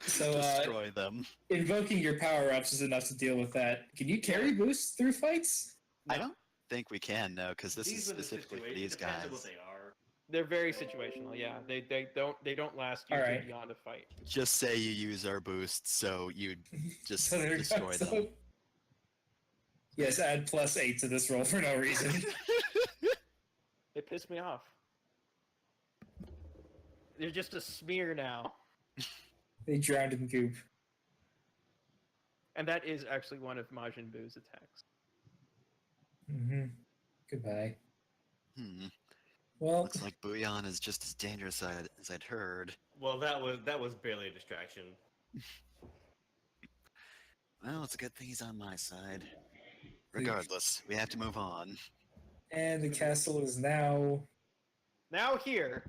So, Destroy them. invoking your power-ups is enough to deal with that. Can you carry boosts through fights? I don't think we can, no, because this is These are the specifically for situations, these depends on guys. what they are. They're very situational. Yeah, they don't last usually Alright. beyond a fight. Just say you use our boosts, so you just So there we go. destroy So- them. Yes, add +8 to this roll for no reason. They piss me off. They're just a smear now. They drowned in goop. And that is actually one of Majin Buu's attacks. Mm-hmm. Goodbye. Hmm. Well, Looks like Booyan is just as dangerous as I'd heard. Well, that was barely a distraction. Well, it's a good thing he's on my side. Regardless, we have to move on. and the castle is now Now here.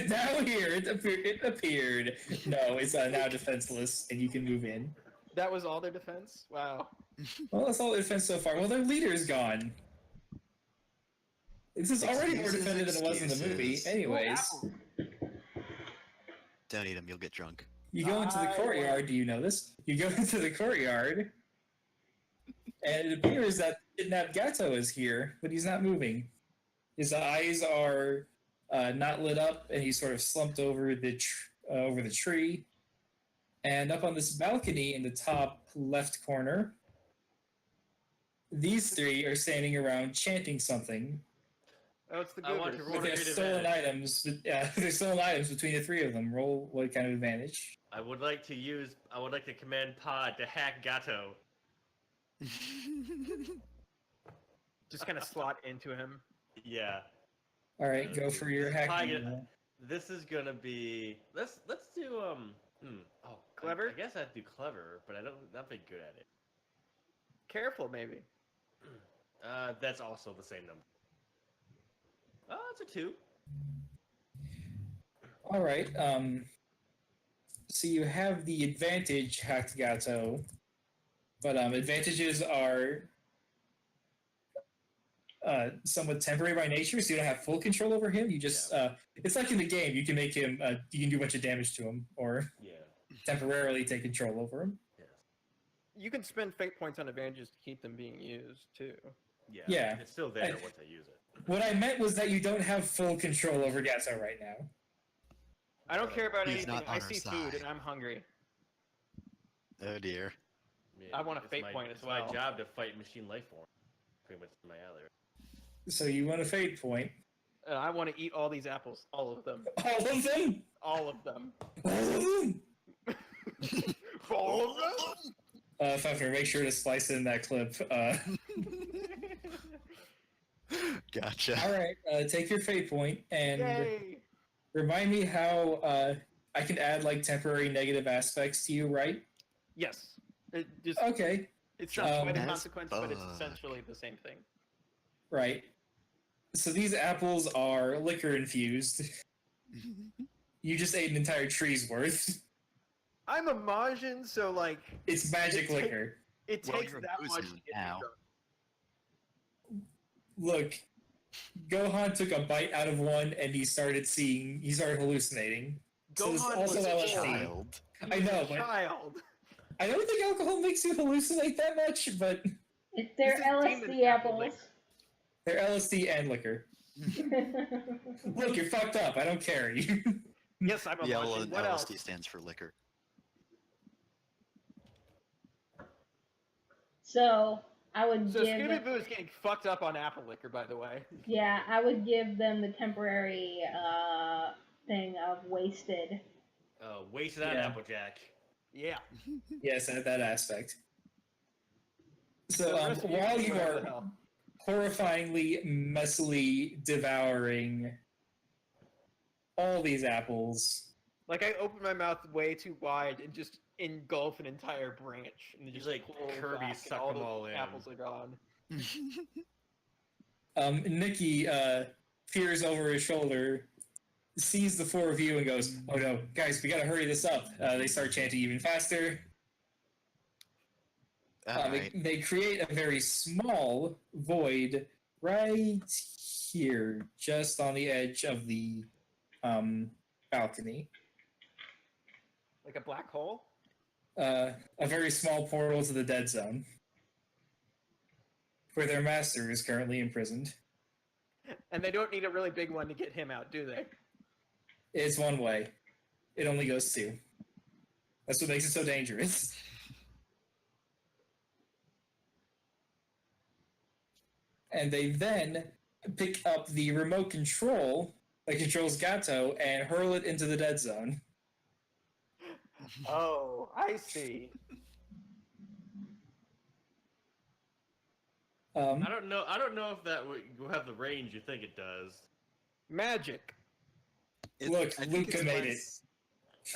now here. It appeared. No, it's now defenseless, and you can move in. That was all their defense? Wow. Well, that's all their defense so far. Well, their leader is gone. This is already more Excuses, defended than it was in the movie. excuses. Anyways, Apple. Don't eat him, you'll get drunk. you go into the I courtyard. Do you know this? You go into the courtyard, and it appears that kidnapped Gato is here, but he's not moving. His eyes are not lit up, and he's sort of slumped over the tree. And up on this balcony in the top left corner, these three are standing around chanting something. Oh, it's the I want to Goobers. roll But there's Creative stolen advantage. items. There's stolen items between the three of them. Roll what kind of advantage? I would like to command Pod to hack Gato. Just kind of slot into him. Yeah. All right, go for your hacking. Hi, roll. This is gonna be let's do Clever? I guess I'd do clever, but not be good at it. Careful, maybe. That's also the same number. Oh, it's a 2. All right. So you have the advantage, hacked Gato, but advantages are somewhat temporary by nature, so you don't have full control over him. You just it's like in the game, you can make him you can do a bunch of damage to him or Yeah. temporarily take control over him. Yes. You can spend fate points on advantages to keep them being used, too. Yeah. Yeah. It's still there once I use it. What I meant was that you don't have full control over Gato right now. I don't care about He's anything. not on I our see food side. and I'm hungry. Oh dear. I want a it's fate my- point as it's well. my job to fight machine life form. Pretty much my alley. So you want a fate point. And I want to eat all these apples. All of them. All of them? All of them. All of them? All of them? Pfeffer, make sure to splice in that clip. Gotcha. All right, take your fate point and Yay! remind me how I can add like temporary negative aspects to you, right? Yes. It just Okay, it's not quite a as consequence, but it's fuck. essentially the same thing. right. So these apples are liquor infused. You just ate an entire tree's worth. I'm a Majin, so like It's magic It ta- liquor. it Well, takes you're that much to boozing get me now. drunk. Look, Gohan took a bite out of one and he started hallucinating. So it's Gohan also was a LSD. Child. He I was know, a but child. I don't think alcohol makes you hallucinate that much, but If they're This is demon LSD apple apples. they're LSD and liquor. Look, you're fucked up. I don't care. Yes, I'm a The L Majin. in What else? LSD stands for liquor. So I would So give Scooby Boo is getting fucked up on apple liquor, by the way. yeah, I would give them the temporary thing of wasted. Wasted on Yeah. Applejack. Yeah. Yes, at that aspect. So The rest of while can you do whatever are the hell. horrifyingly, messily devouring all these apples, Like I opened my mouth way too wide and just engulf an entire branch, and He's just like pull Kirby, back, and suck all them the all in. apples are gone. Nikki peers over his shoulder, sees the four of you, and goes, "Oh no, guys, we gotta hurry this up." They start chanting even faster. Alright. They create a very small void right here, just on the edge of the balcony. Like a black hole. A very small portal to the dead zone, where their master is currently imprisoned. And they don't need a really big one to get him out, do they? It's one way. It only goes two. That's what makes it so dangerous. And they then pick up the remote control that controls Gato and hurl it into the dead zone. Oh, I see. I don't know. I don't know if that will have the range you think it does. Magic. Look, I think Luca it's made less-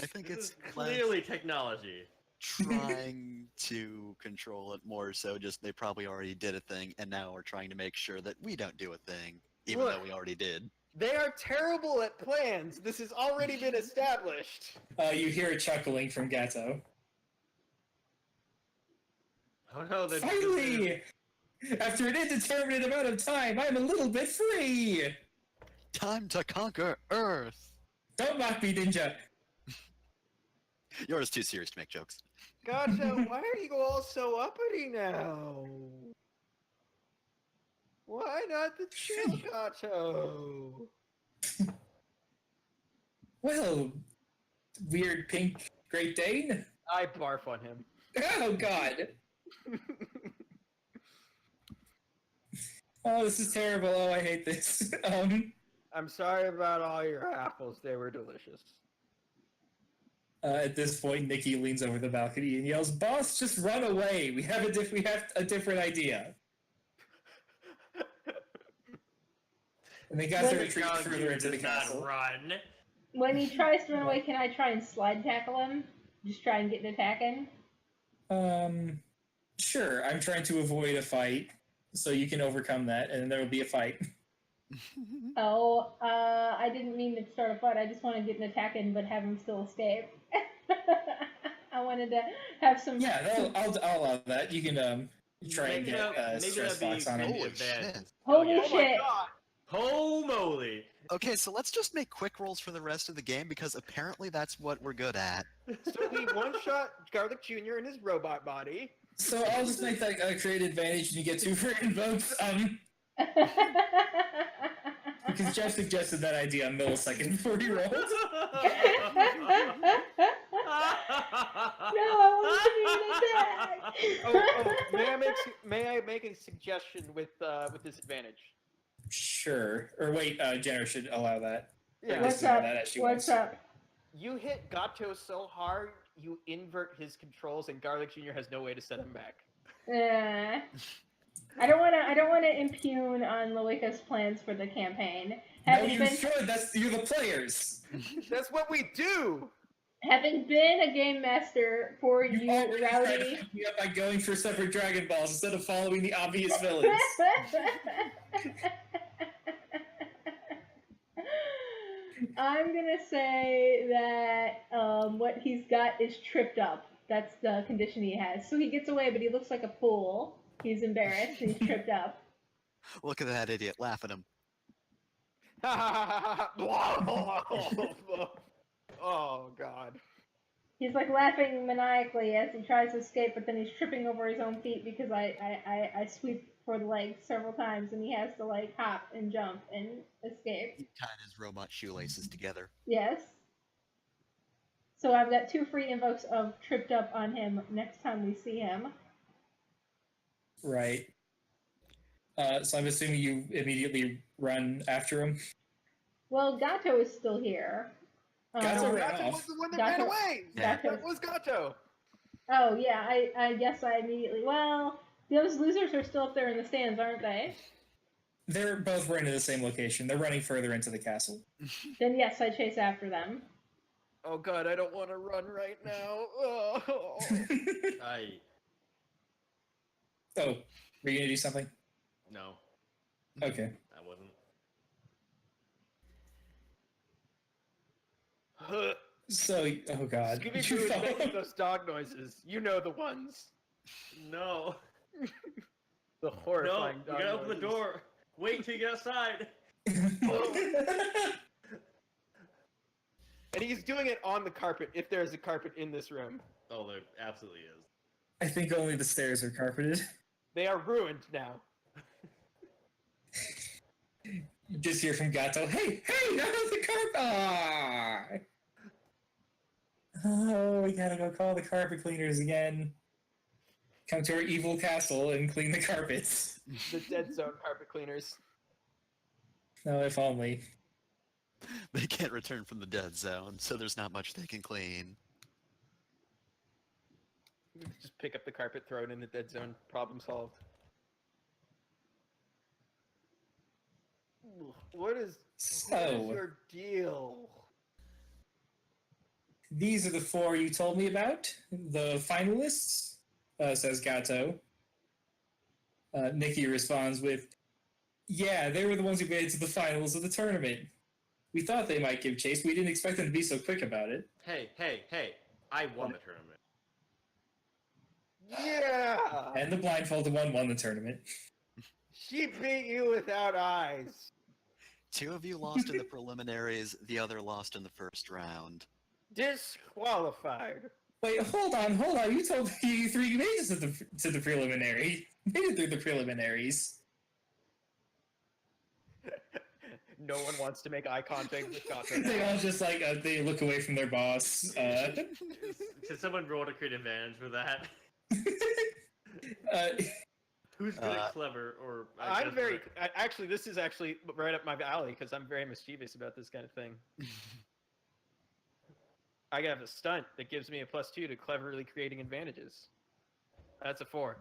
I think This it's is clearly technology. trying to control it more so just they probably already did a thing and now we're trying to make sure that we don't do a thing even though Look. we already did. They are terrible at plans. This has already been established. You hear a chuckling from Gato. Oh no, they're Finally! After an indeterminate amount of time, I'm a little bit free! Time to conquer Earth! Don't mock me, Ninja! You're too serious to make jokes. Gotcha, why are you all so uppity now? Why not the chill Gato? Well, weird pink Great Dane? I barf on him. Oh, God! Oh, this is terrible. Oh, I hate this. I'm sorry about all your apples. They were delicious. At this point, Nikki leans over the balcony and yells, "Boss, just run away! We have a different idea." And they got to retreat further into the castle. Run. When he tries to run away, can I try and slide tackle him? Just try and get an attack in? Sure. I'm trying to avoid a fight, so you can overcome that, and then there will be a fight. Oh, I didn't mean to start a fight. I just want to get an attack in, but have him still escape. I wanted to have some. Yeah, I'll allow that. You can try and Maybe get that- a maybe stress that'd be box on him. cool. Holy bad. shit. Holy Oh, Oh shit! my god! Holy moly! Okay, so let's just make quick rolls for the rest of the game because apparently that's what we're good at. So we one-shot Garlic Jr. in his robot body. So I'll just make that a create advantage, and you get 2 free invokes. Because Jeff suggested that idea a millisecond before he rolled. No, I want to do an attack. May I make a suggestion with disadvantage? Sure. Or wait, Jenner should allow that. Yeah. What's Just allow up? that as she What's wants. up? You hit Gato so hard, you invert his controls, and Garlic Jr. has no way to set him back. I don't want to impugn on Loika's plans for the campaign. No, Having you been should. You're the players. That's what we do. having been a game master for You you, already tried to Rowdy. fuck me up by going for separate Dragon Balls instead of following the obvious villains. I'm gonna say that what he's got is tripped up. That's the condition he has. So he gets away, but he looks like a fool. He's embarrassed and he's tripped up. Look at that idiot, laugh at him. Oh god. He's like laughing maniacally as he tries to escape, but then he's tripping over his own feet because I sweep for the legs several times and he has to like hop and jump and escape. He tied his robot shoelaces together. Yes. So I've got 2 free invokes of tripped up on him next time we see him. Right. So I'm assuming you immediately run after him. Well, Gato is still here. Gato No, ran Gato off. was the one that Gato- ran away. Yeah. That was Gato. Oh yeah, I guess I immediately. Well, those losers are still up there in the stands, aren't they? They're both running to the same location. They're running further into the castle. Then yes, I chase after them. Oh god, I don't want to run right now. Oh. Oh, were you gonna do something? No, Okay. I wasn't. So, oh god. Scooby You Doo is follow- making those dog noises. You know the ones. No, The no, horrifying you dog gotta open the noises. door. Wait until you get outside. And he's doing it on the carpet, if there's a carpet in this room. Oh, there absolutely is. I think only the stairs are carpeted. They are ruined now. You just hear from Gato, hey, out of the carpet! Ah! Oh, we gotta go call the carpet cleaners again. Come to our evil castle and clean the carpets. The dead zone carpet cleaners. No, if only. They can't return from the dead zone, so there's not much they can clean. Just pick up the carpet, throw it in the dead zone. Problem solved. What is So, your deal? these are the four you told me about. The finalists, says Gato. Nikki responds with, yeah, they were the ones who made it to the finals of the tournament. We thought they might give chase. We didn't expect them to be so quick about it. Hey! I won the tournament. Yeah! And the blindfolded one won the tournament. She beat you without eyes. Two of you lost in the preliminaries, the other lost in the first round. Disqualified. Wait, hold on. You told me you three made it to the preliminary. Made it through the preliminaries. No one wants to make eye contact with Gato. They all just like they look away from their boss. Should someone roll to create advantage for that? Uh, Who's good at clever or? I'm very actually. This is actually right up my alley because I'm very mischievous about this kind of thing. I have a stunt that gives me a +2 to cleverly creating advantages. That's a 4.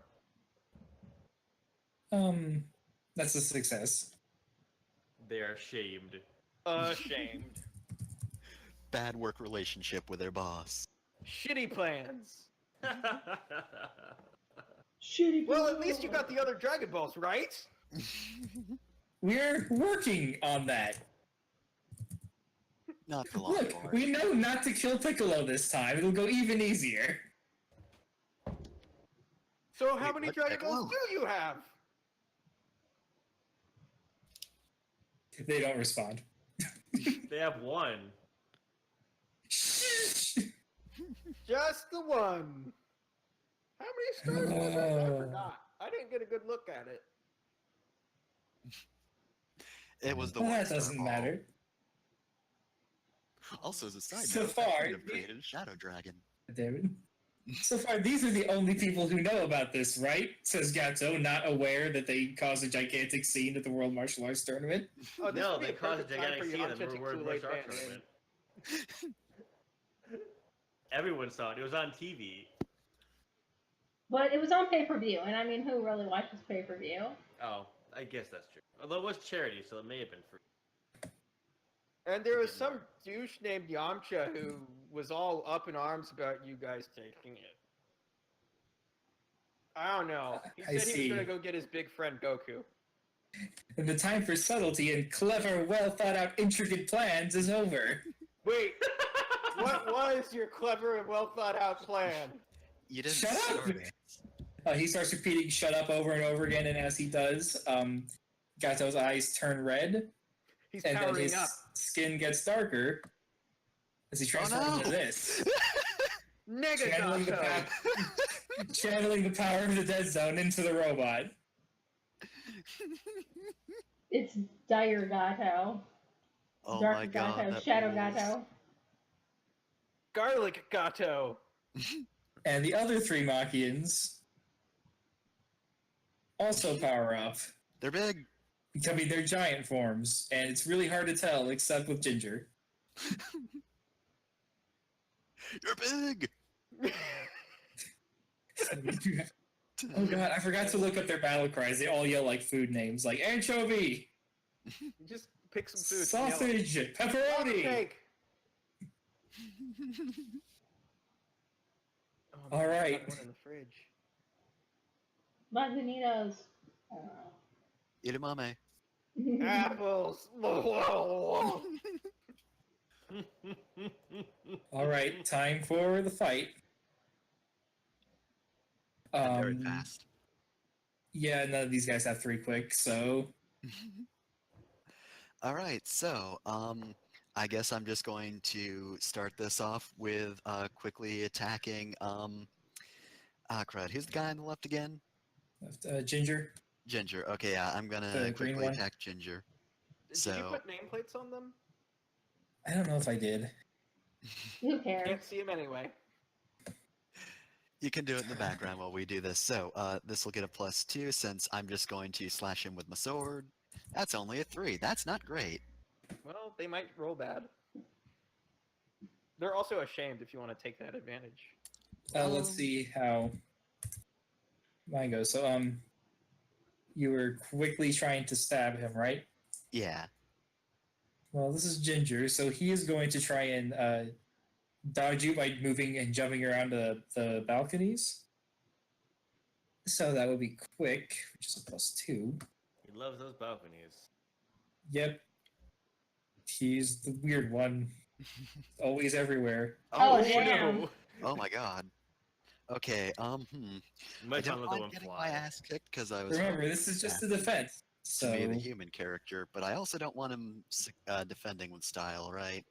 that's a success. They are shamed. Ashamed. Bad work relationship with their boss. Shitty plans. Shitty. Well, at least you got the other Dragon Balls, right? We're working on that. Not for long. Look, we know not to kill Piccolo this time. It'll go even easier. So how Wait, many what? Dragon Piccolo? Balls do you have? They don't respond. They have one. Shh. Just the one. How many stars was it? I forgot. I didn't get a good look at it. It was the Well, one. that doesn't matter. Also, as a side So note, far, I could have created a Shadow Dragon. David. So far, these are the only people who know about this, right? Says Gato, not aware that they caused a gigantic scene at the World Martial Arts Tournament. Oh, this No, would be they a caused a perfect time gigantic for you scene in authentic the World Kool-Aid Martial Arts Band Tournament. name. Everyone saw it. It was on TV. But it was on pay-per-view, and I mean, who really watches pay-per-view? Oh, I guess that's true. Although it was charity, so it may have been free. And there was some douche named Yamcha who was all up in arms about you guys taking it. I don't know. He I said he see. was going to go get his big friend Goku. And the time for subtlety and clever, well thought out, intricate plans is over. Wait, what was your clever and well thought out plan? You didn't Shut up! start it. He starts repeating "shut up" over and over again, and as he does, Gato's eyes turn red, He's and then powering his up. skin gets darker as he transforms no. into this. Nega Channeling the, Gato. channeling the power of the Dead Zone into the robot. It's Dire Gato. Oh Dark my god. Gato. that Shadow rules. Gato. Garlic Gato. And the other three Machians also power up, They're big. becoming their giant forms, and it's really hard to tell except with Ginger. You're big. Oh god, I forgot to look up their battle cries. They all yell like food names, like anchovy, Just pick some food. and yell it. sausage, pepperoni. Steak. Oh, All man, I right. got one in the fridge. Magnitos. Edamame. Apples. All right, time for the fight. Very fast. Yeah, none of these guys have 3 quick, so All right, so I guess I'm just going to start this off with quickly attacking. Crud. Who's the guy on the left again? Ginger. Ginger. Okay, yeah, I'm The gonna green quickly one? attack Ginger. Did you So- put nameplates on them? I don't know if I did. Who cares? Can't see them anyway. You can do it in the background while we do this. So this will get a +2 since I'm just going to slash him with my sword. That's only a 3. That's not great. Well, they might roll bad. They're also ashamed if you want to take that advantage. Let's see how mine goes. So, you were quickly trying to stab him, right? Yeah. Well, this is Ginger, so he is going to try and dodge you by moving and jumping around the balconies. So that would be quick, which is a +2. He loves those balconies. Yep. He's the weird one. Always everywhere. Oh, shit. damn. no! Oh my god. Okay, You I might don't want to let the mind one getting fly. my ass kicked because I was Remember, hoping this is just that a defense. to be the So human character, but I also don't want him defending with style, right?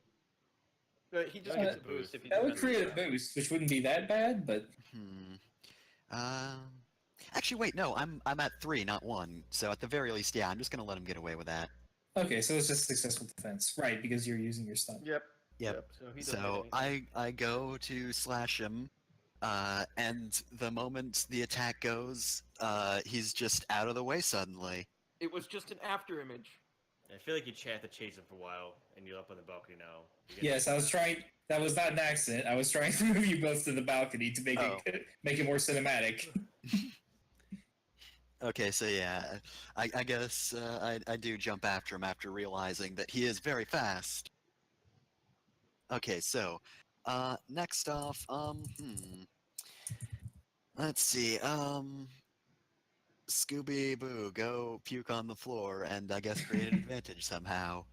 But he just Don't gets get a the boost boost. if he that would defends create a himself. boost, which wouldn't be that bad, but Hmm. Um. Actually, wait. No, I'm at 3, not 1. So at the very least, yeah, I'm just gonna let him get away with that. okay, so it's just successful defense. Right, because you're using your stun. Yep. Yep. So he doesn't get So anything. I go to slash him, and the moment the attack goes, he's just out of the way suddenly. It was just an after image. I feel like you have to chase him for a while, and you're up on the balcony now. Yes, I was trying. That was not an accident. I was trying to move you both to the balcony to make Oh. it make it more cinematic. Okay, so yeah, I guess I do jump after him after realizing that he is very fast. Okay, so next off, let's see, Scooby Boo, go puke on the floor and I guess create an advantage somehow.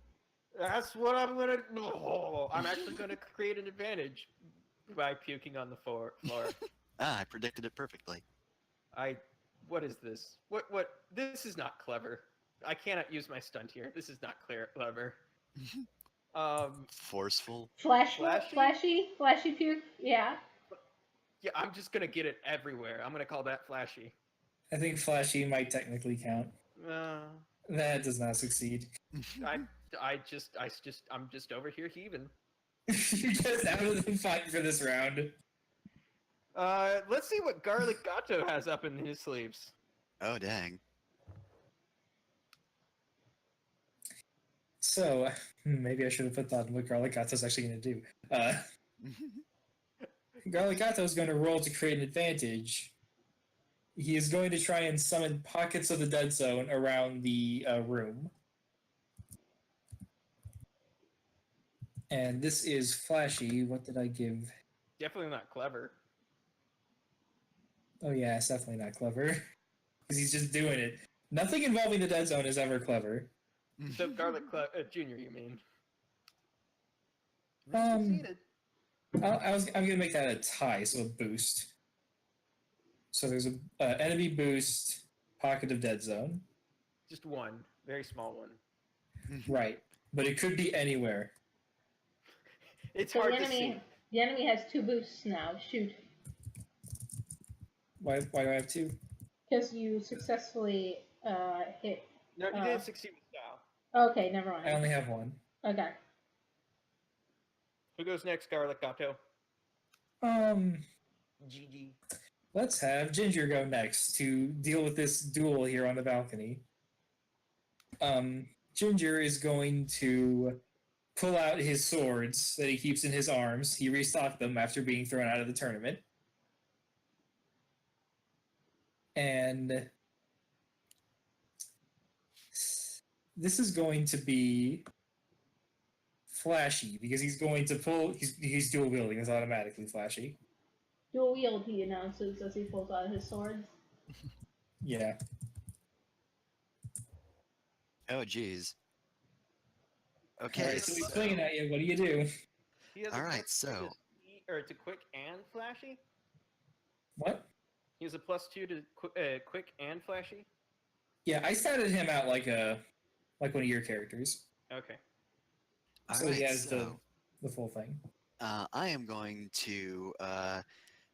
That's what I'm gonna. Oh, I'm actually gonna create an advantage by puking on the floor. Ah, I predicted it perfectly. I. What is this? What? This is not clever. I cannot use my stunt here. This is not clever. Forceful. Flashy puke. Yeah. Yeah, I'm just gonna get it everywhere. I'm gonna call that flashy. I think flashy might technically count. Uh, That does not succeed. I'm just over here heaving. You're just out of the fight for this round. Let's see what Garlic Gato has up in his sleeves. Oh dang. So maybe I should have put thought on what Garlic Gato's actually going to do. Garlic Gato is going to roll to create an advantage. He is going to try and summon pockets of the dead zone around the room. And this is flashy. What did I give? Definitely not clever. Oh yeah, it's definitely not clever. Because he's just doing it. Nothing involving the dead zone is ever clever. So Garlic Junior, you mean? Um, Succeeded. I'm gonna make that a tie, so a boost. So there's a enemy boost, pocket of dead zone. Just one, very small one. Right, but it could be anywhere. It's So hard the to see. enemy has 2 boosts now. Shoot. Why do I have 2? Because you successfully hit. No, you didn't succeed with style. Okay, never I mind. only have 1. Okay. Who goes next, Garlic Gato? GG. Let's have Ginger go next to deal with this duel here on the balcony. Ginger is going to pull out his swords that he keeps in his arms. He restocked them after being thrown out of the tournament. And this is going to be flashy because he's going to pull. He's dual wielding. It's automatically flashy. Dual wield, he announces as he pulls out his swords. Yeah. Oh geez. All Okay, right, so he's swinging at you. What do you do? He has All a right, plus so- two to or to quick and flashy. What? He has a +2 to quick and flashy. Yeah, I started him out like one of your characters, Okay. all so right, he has so the full thing. I am going to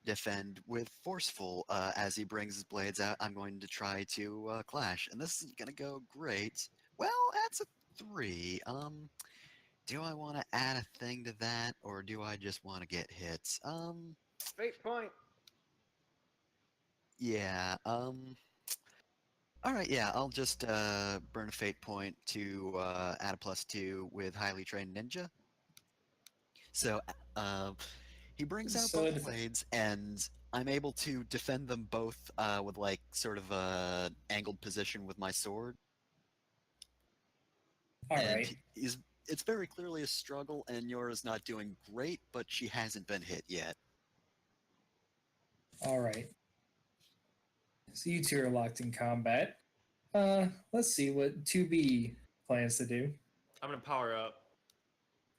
defend with forceful as he brings his blades out. I'm going to try to clash, and this is gonna go great. Well, that's a 3. Do I want to add a thing to that, or do I just want to get hits? Fate point. Yeah. All right. Yeah, I'll just burn a fate point to add a +2 with highly trained ninja. So, he brings out So both it- blades, and I'm able to defend them both with like sort of a angled position with my sword. All and right. it's very clearly a struggle, and Yora's not doing great, but she hasn't been hit yet. All right. So you two are locked in combat. Let's see what 2B plans to do. I'm gonna power up.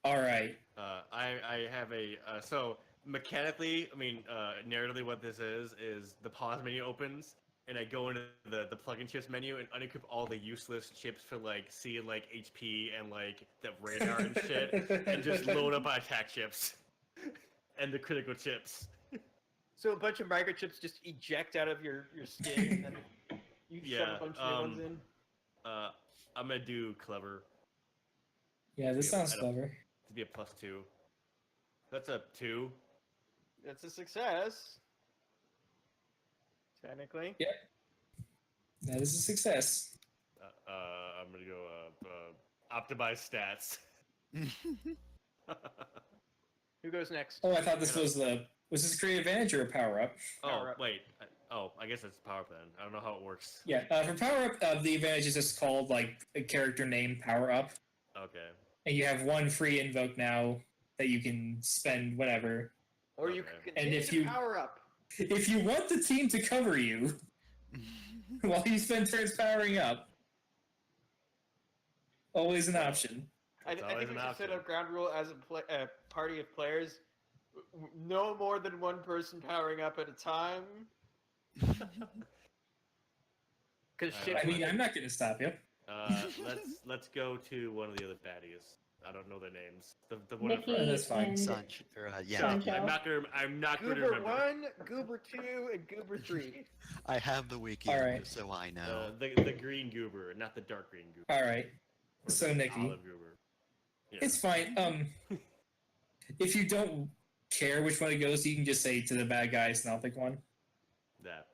All right. I have a so mechanically, I mean, narratively, what this is the pause menu opens, and I go into the plug-in chips menu and unequip all the useless chips for like seeing like HP and like the radar and shit, and just load up my attack chips and the critical chips. So a bunch of microchips just eject out of your skin, and then you shove Yeah, a bunch of new ones in. I'm gonna do clever Yeah, this Yeah, sounds I don't- clever. to be a +2. That's a 2. That's a success. Technically. That is a success. I'm gonna go optimize stats. Who goes next? Oh, I thought this was this create advantage or a power up? Oh, Power up. wait. I guess it's power up then. I don't know how it works. Yeah, for power up, the advantage is just called like a character name power up, Okay. and you have one free invoke now that you can spend whenever. Or you Okay. can And continue if to you- power up. If you want the team to cover you while you spend turns powering up, always an option. I It's think always we an should set option. a ground rule as a party of players. No more than one person powering up at a time. Because shit. I mean, I'm not going to stop you. Let's go to one of the other baddies. I don't know their names. The one in Nikki front. that's fine. and Sanch, yeah, Sancho. I'm not going to Goober remember. 1, Goober 2, and Goober 3. I have the wiki, All right. so I know. The green goober, not the dark green goober. All right. Or So, the Nikki. olive goober. Yeah. It's fine. If you don't care which one it goes to, you can just say to the bad guys, and I'll pick one. that.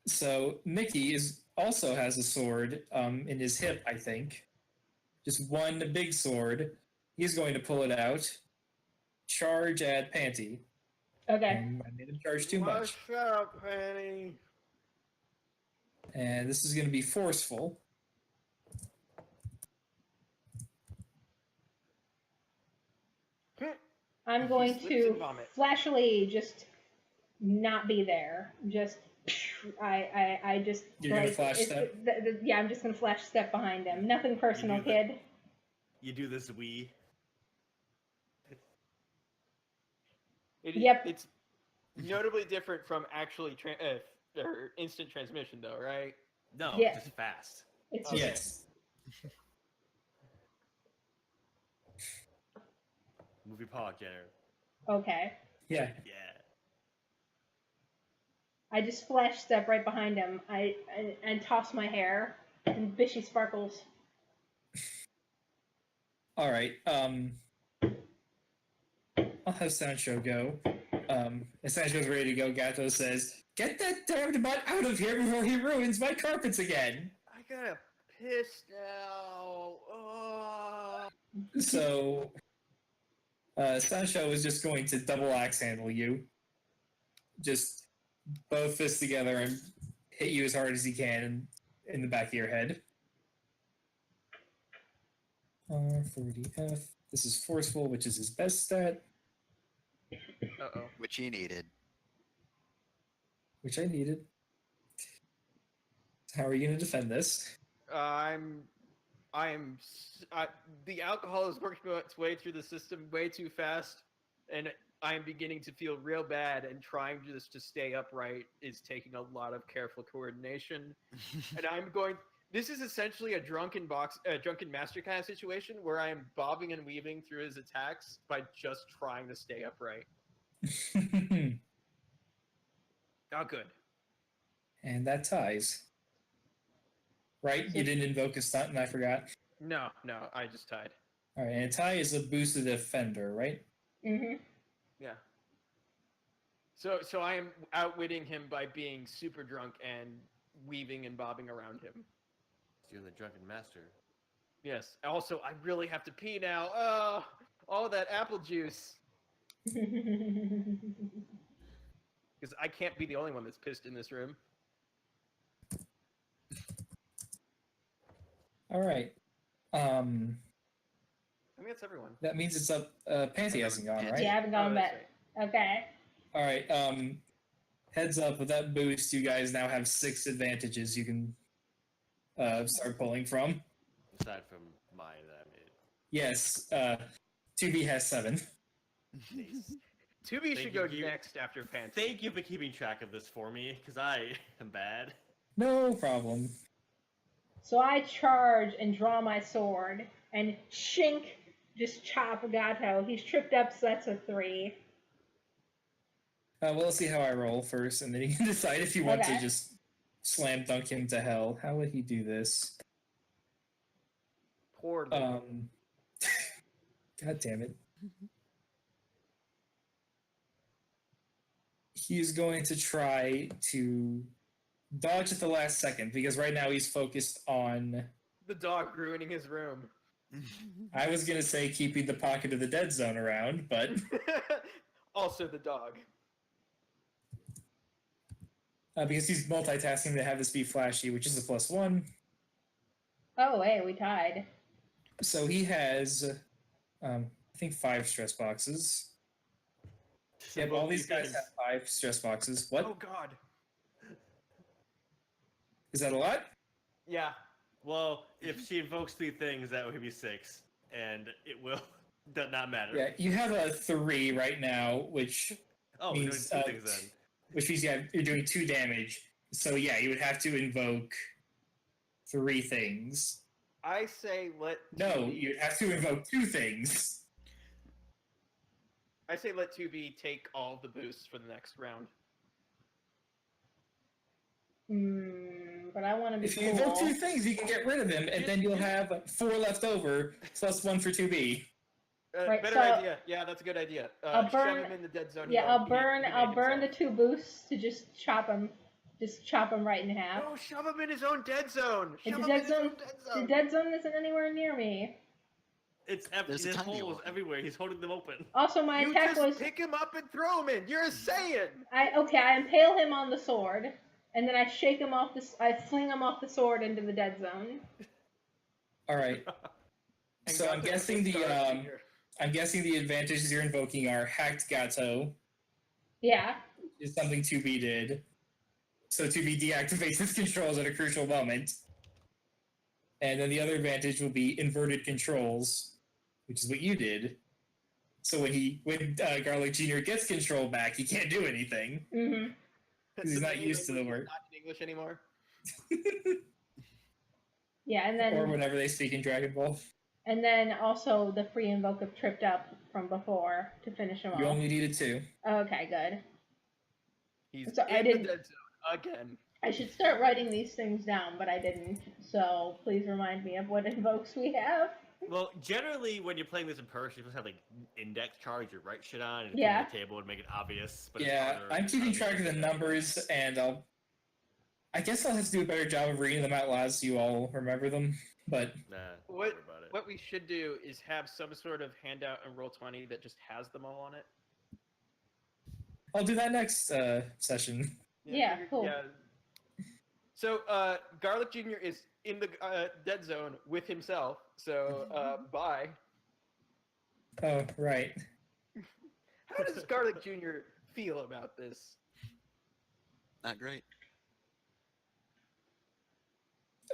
So Mickey also has a sword in his hip, I think. Just one big sword. He's going to pull it out. Charge at Panty. Okay. And I made him charge too much. Shut up, Penny. And this is going to be forceful. I'm going Slips to and vomit. flashily just not be there. Just I just You're gonna flash step? Yeah, I'm just gonna flash step behind him. Nothing personal, do the- kid. You do this Wii. Yep. It's notably different from actually or instant transmission, though, right? No, Yeah. just fast. It's Okay. Yes. Movie paw, Jenner. okay. Yeah. Yeah. I just flash step right behind him. And toss my hair and bishy sparkles. All right. I'll have Sancho go. As Sancho's ready to go, Gato says, "Get that damned mutt out of here before he ruins my carpets again." I gotta piss now. Oh. So, Sancho is just going to double axe handle you. Just both fists together and hit you as hard as he can in the back of your head. R40F. This is forceful, which is his best stat, Uh-oh. Which he needed. which I needed. How are you going to defend this? The alcohol is working its way through the system way too fast, and I'm beginning to feel real bad, and trying just to stay upright is taking a lot of careful coordination. And this is essentially a drunken master kind of situation where I am bobbing and weaving through his attacks by just trying to stay upright. Oh, good. And that ties. Right? You didn't invoke a stunt, and I forgot. No, I just tied. All right, and a tie is a boosted defender, right? Mm-hmm. Yeah. So I am outwitting him by being super drunk and weaving and bobbing around him. You're the drunken master. Yes. Also, I really have to pee now. Oh, all that apple juice. Because I can't be the only one that's pissed in this room. All right. I think that's everyone. That means it's up. Panty hasn't gone, right? Yeah, I haven't gone Oh, back. that's Okay. All right. Heads up, with that boost, you guys now have 6 advantages you can start pulling from. Aside from mine that I made. Yes, 2B has 7. Nice. 2B Thank should you, go you- next after Panty. Thank you for keeping track of this for me, because I am bad. No problem. So I charge and draw my sword and shink, just chop Gato. He's tripped up, so that's a 3. Well, let's see how I roll first, and then you can decide if you want to Okay. just slam dunk him to hell. How would he do this? Poor God damn it. He's going to try to dodge at the last second, because right now he's focused on... the dog ruining his room. I was going to say keeping the pocket of the dead zone around, but... Also the dog. Because he's multitasking to have this be flashy, which is a +1. Oh, hey, we tied. So he has, I think, 5 stress boxes. Yep, all these guys have 5 stress boxes. What? Oh God. Is that a lot? Yeah. Well, if she invokes 3 things, that would be 6, and it will does not matter. Yeah, you have a 3 right now, which Oh, means, we're doing 2 things then. which means you're doing 2 damage. So yeah, you would have to invoke 3 things. I say let. No, 2B you'd have to invoke 2 things. I say let 2B take all the boosts for the next round. But I want to be If you cool. invoke 2 things, you can get rid of him, and then you'll have 4 left over, plus 1 for 2B. Right, Better so- idea. Yeah, that's a good idea. I'll burn- Shove him in the dead zone. Yeah, He I'll won't- burn. he I'll made burn the himself. 2 boosts to just chop him right in half. No, shove him in his own dead zone. It's Shove a him dead in his zone. own dead The zone. dead zone isn't anywhere near me. It's There's a his tiny holes one. everywhere. He's holding them open. Also, my You attack just was. pick him up and throw him in. You're a Saiyan. I impale him on the sword, and then I shake him off this. I fling him off the sword into the dead zone. All right. And So I'm Gato guessing hits the Garth Jr. I'm guessing the advantages you're invoking are hacked Gato, Yeah. is something 2B did. So 2B deactivates its controls at a crucial moment. And then the other advantage will be inverted controls, which is what you did. So when Garlic Jr. gets control back, he can't do anything. Mhm. Because he's not used to the Language is word. Not in English anymore. Yeah, and Or then whenever they speak in Dragon Ball. also the free invoke of tripped up from before to finish him You off. only needed 2. Okay, good. He's So I in didn't- the dead zone again. I should start writing these things down, but I didn't. So please remind me of what invokes we have. Well, generally, when you're playing this in person, you're supposed to have like index cards you write shit on and put Yeah. it on the table and make it obvious. But it's Yeah, harder I'm keeping to track of the make it numbers, and I guess I'll have to do a better job of reading them out loud so you all remember them. But Nah, don't What- worry about it. What we should do is have some sort of handout in Roll20 that just has them all on it. I'll do that next session. Yeah, cool. So Garlic Jr. is in the dead zone with himself. So bye. Oh, right. How does Garlic Jr. feel about this? Not great.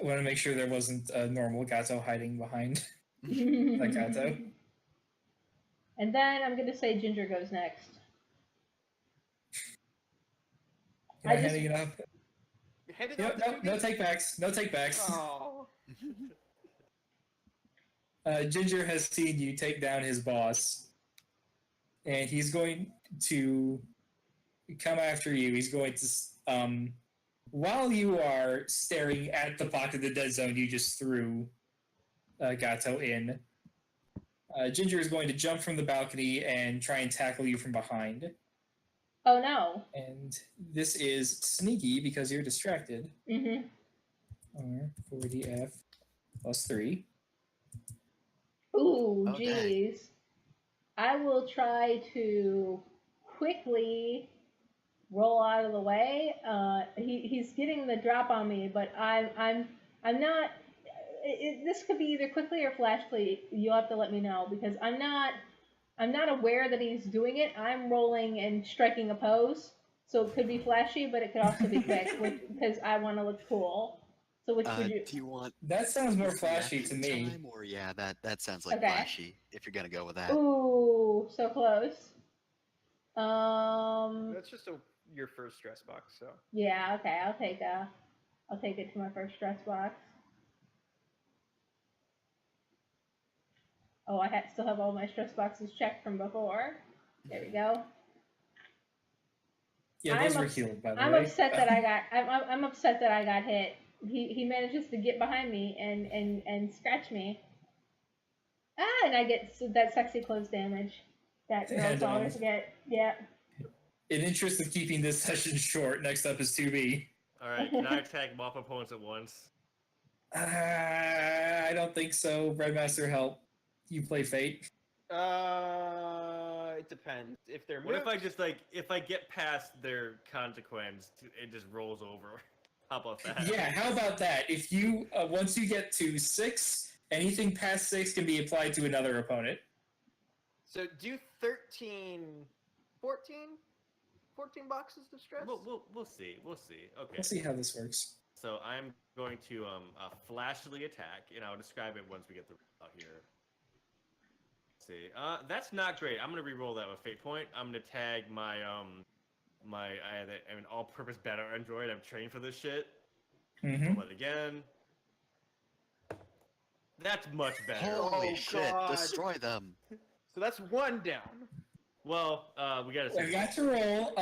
I want to make sure there wasn't a normal Gato hiding behind that Gato. And then I'm gonna say Ginger goes next. Am I I just- handing it up? Hand it No, off to no, 2B. no take backs. No take backs. Oh. Ginger has seen you take down his boss, and he's going to come after you. He's going to, while you are staring at the pocket of the dead zone you just threw Gato in, Ginger is going to jump from the balcony and try and tackle you from behind. Oh no. And this is sneaky because you're distracted. Mhm. R40F plus 3. Ooh, Okay. jeez. I will try to quickly roll out of the way. He's getting the drop on me, but I'm not. this could be either quickly or flashly. You'll have to let me know because I'm not aware that he's doing it. I'm rolling and striking a pose, so it could be flashy, but it could also be quick, because I want to look cool. So which would you? Do you want That sounds more this flashy to reaction me. time, or yeah, that sounds like Okay. flashy. If you're gonna go with that. Ooh, so close. That's just your first stress box, so. Yeah. Okay. I'll take it to my first stress box. Oh, I still have all my stress boxes checked from before. There we go. Yeah, I'm those were ups- healed, by the I'm way. upset that I got. I'm upset that I got hit. He manages to get behind me and scratch me. Ah, and I get that sexy close damage that girls And, always get. Yeah. In interest of keeping this session short, next up is 2B. All right, can I attack both opponents at once? I don't think so. Redmaster, help. You play Fate. It depends. If they're What if I moves- just if I get past their consequence, it just rolls over? How about that? Yeah, how about that? If you once you get to 6, anything past 6 can be applied to another opponent. So do 13, 14? 14 boxes of stress? We'll see. Okay. We'll see how this works. So I'm going to flashily attack, and I'll describe it once we get the out here. Let's see. That's not great. I'm gonna re-roll that with Fate Point. I'm gonna tag my an all-purpose battle android. I'm trained for this shit. Mm-hmm. Roll it again. That's much better. Holy Oh, shit! God. Destroy them. So that's one down. Well, we gotta see. I got to roll.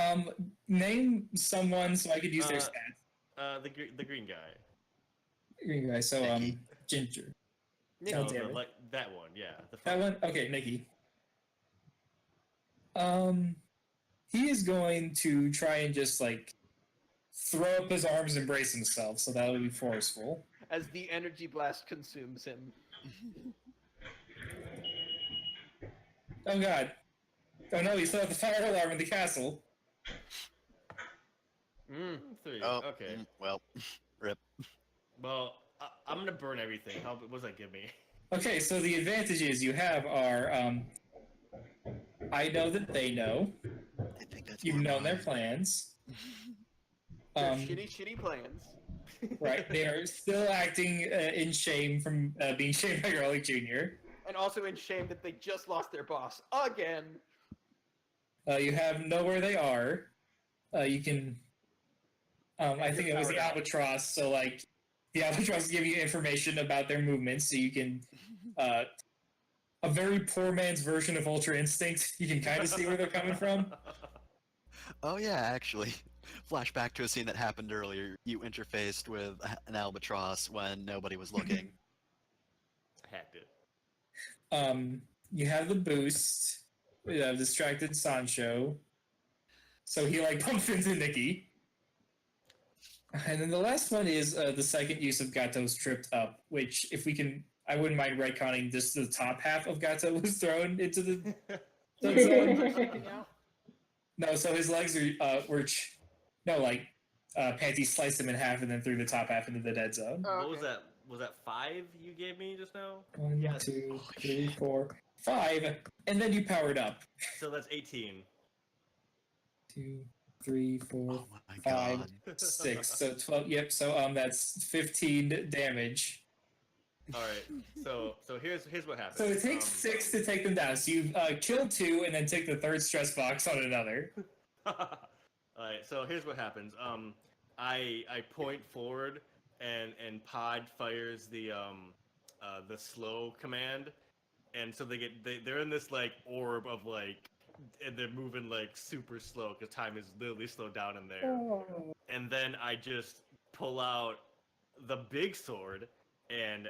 Name someone so I could use their stats. The green guy. Green guy. So Nikki. Ginger. Nikki. Oh, No, damn it. like that one. Yeah. The That one. Okay, Nikki. He is going to try and just like throw up his arms and brace himself, so that would be forceful. As the energy blast consumes him. Oh god. Oh no, he still has the fire alarm in the castle. Three. Oh, Okay. Well, rip. Well, I'm gonna burn everything. What does that give me? Okay, so the advantages you have are I know that they know. I think that's You've more known their mine. plans. They're shitty plans. Right, they are still acting in shame from being shamed by Garlic Jr. And also in shame that they just lost their boss again. You have know where they are. You can. I think it was the powered up. albatross. So like, the albatross give you information about their movements, so you can. A very poor man's version of Ultra Instinct. You can kind of see where they're coming from. Oh yeah, actually. Flashback to a scene that happened earlier. You interfaced with an albatross when nobody was looking. Hacked it. You have the boost. You have distracted Sancho. So he like bumps into Nikki. And then the last one is the second use of Gato's tripped up, which if we can, I wouldn't mind retconning just the top half of Gato was thrown into the zone. No, so his legs Panty sliced him in half and then threw the top half into the dead zone. Oh, What was okay. that? Was that 5 you gave me just now? 1, Yes. 2, 3, 4, 5, and then you powered up. So that's 18. 2, 3, 4, Oh my 5, god. 6. So 12. Yep. So that's 15 damage. All right. So here's what happens. So it takes 6 to take them down. So you kill 2 and then take the third stress box on another. All right. So here's what happens. I point forward and Pod fires the slow command, and so they're in this like orb of like, and they're moving like super slow because time is literally slowed down in there. And then I just pull out the big sword and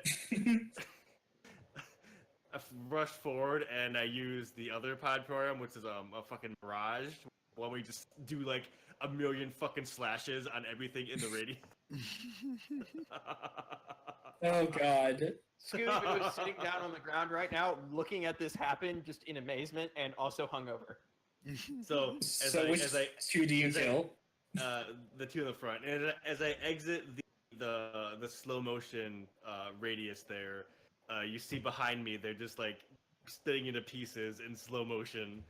I rush forward and I use the other pod program, which is a fucking barrage. While we just do like a million fucking slashes on everything in the radius. Oh god. Scooby is sitting down on the ground right now, looking at this happen, just in amazement and also hungover. So So which two do you kill? the two in the front, and as I exit the slow motion radius there, you see behind me they're just like splitting into pieces in slow motion.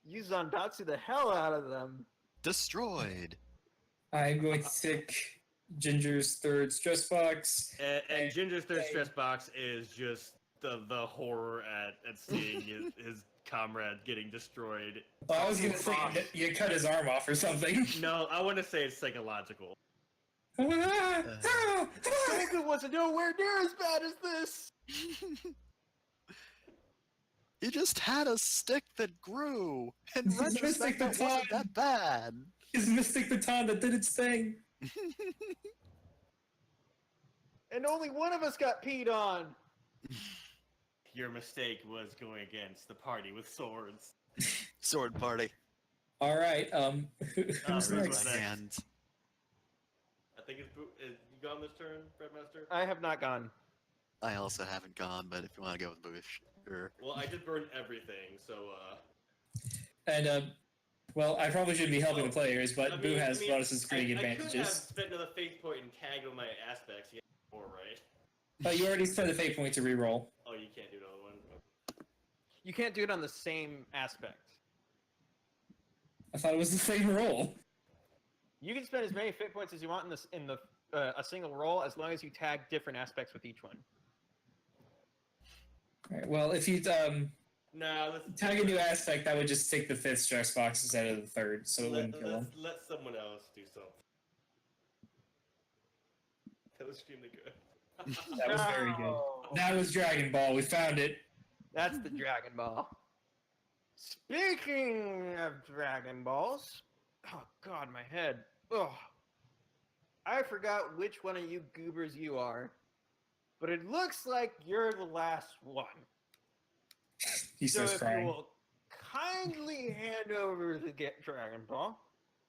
You Zandatsu the hell out of them. Destroyed. I'm going to take Ginger's third stress box. And Ginger's third Hey. stress box is just the horror at seeing his comrade getting destroyed. Well, I was going to say that you cut his arm off or something. No, I want to say it's psychological. Goku wasn't nowhere near as bad as this. He just had a stick that grew. In His retrospect, mystic that wasn't baton. that bad. His mystic baton that did its thing. And only one of us got peed on. Your mistake was going against the party with swords. Sword party. All right. Who's who's next? next? And I think it's you gone this turn, Breadmaster? I have not gone. I also haven't gone, but if you want to go with Bush, sure. Well, I just burned everything, so And well, I probably shouldn't be helping the players, but I Boo mean- has I mean, Lotus's creating I could have advantages. spent another fate point and tagged on my aspects. Yeah, more right. But you already spent a fate point to reroll. Oh, you can't do another one. You can't do it on the same aspect. I thought it was the same roll. You can spend as many fate points as you want in the a single roll, as long as you tag different aspects with each one. All right, well, if you Nah, let's tag a new aspect, that would just take the fifth stress box instead of the third, so it wouldn't kill him. let someone else do something. That was extremely good. That was very good. No. That was Dragon Ball. We found it. That's the Dragon Ball. Speaking of Dragon Balls, oh god, my head. Oh, I forgot which one of you goobers you are, but it looks like you're the last one. He So starts if you crying. will kindly hand over the Dragon Ball,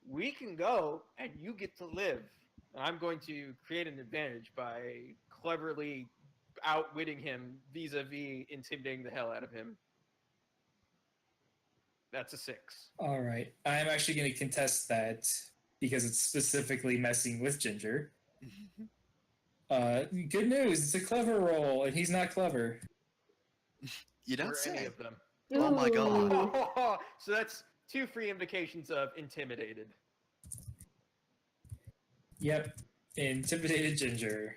we can go and you get to live. And I'm going to create an advantage by cleverly outwitting him vis-a-vis intimidating the hell out of him. That's a 6. All right. I'm actually going to contest that because it's specifically messing with Ginger. Good news. It's a clever roll, and he's not clever. You don't Or any say. of them. Oh my god. Ooh. So that's 2 free invocations of intimidated. Yep. Intimidated Ginger.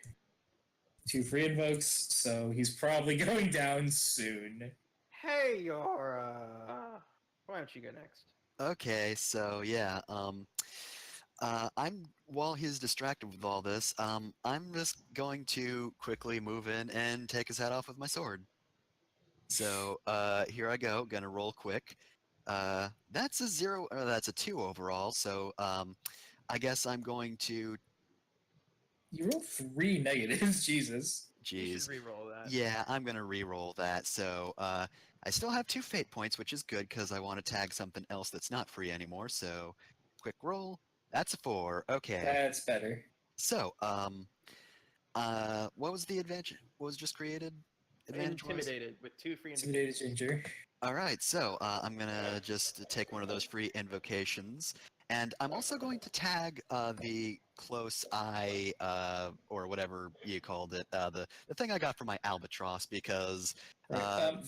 2 free invokes, so he's probably going down soon. Hey, Yora. Why don't you go next? Okay, so yeah, I'm while he's distracted with all this, I'm just going to quickly move in and take his head off with my sword. So here I go, gonna roll quick. That's a 0, or that's a 2 overall. So I guess I'm going to. You rolled 3 negatives, Jesus. You Jeez. should re-roll that. Yeah, I'm gonna re-roll that. So I still have 2 fate points, which is good because I want to tag something else that's not free anymore. So quick roll. That's a 4. Okay. That's better. So what was the advantage? What was just created? Advantage was? Intimidated with 2 free Intimidated invocations. Ginger. All right. So I'm gonna just take one of those free invocations, and I'm also going to tag the close eye or whatever you called it, the thing I got from my albatross because they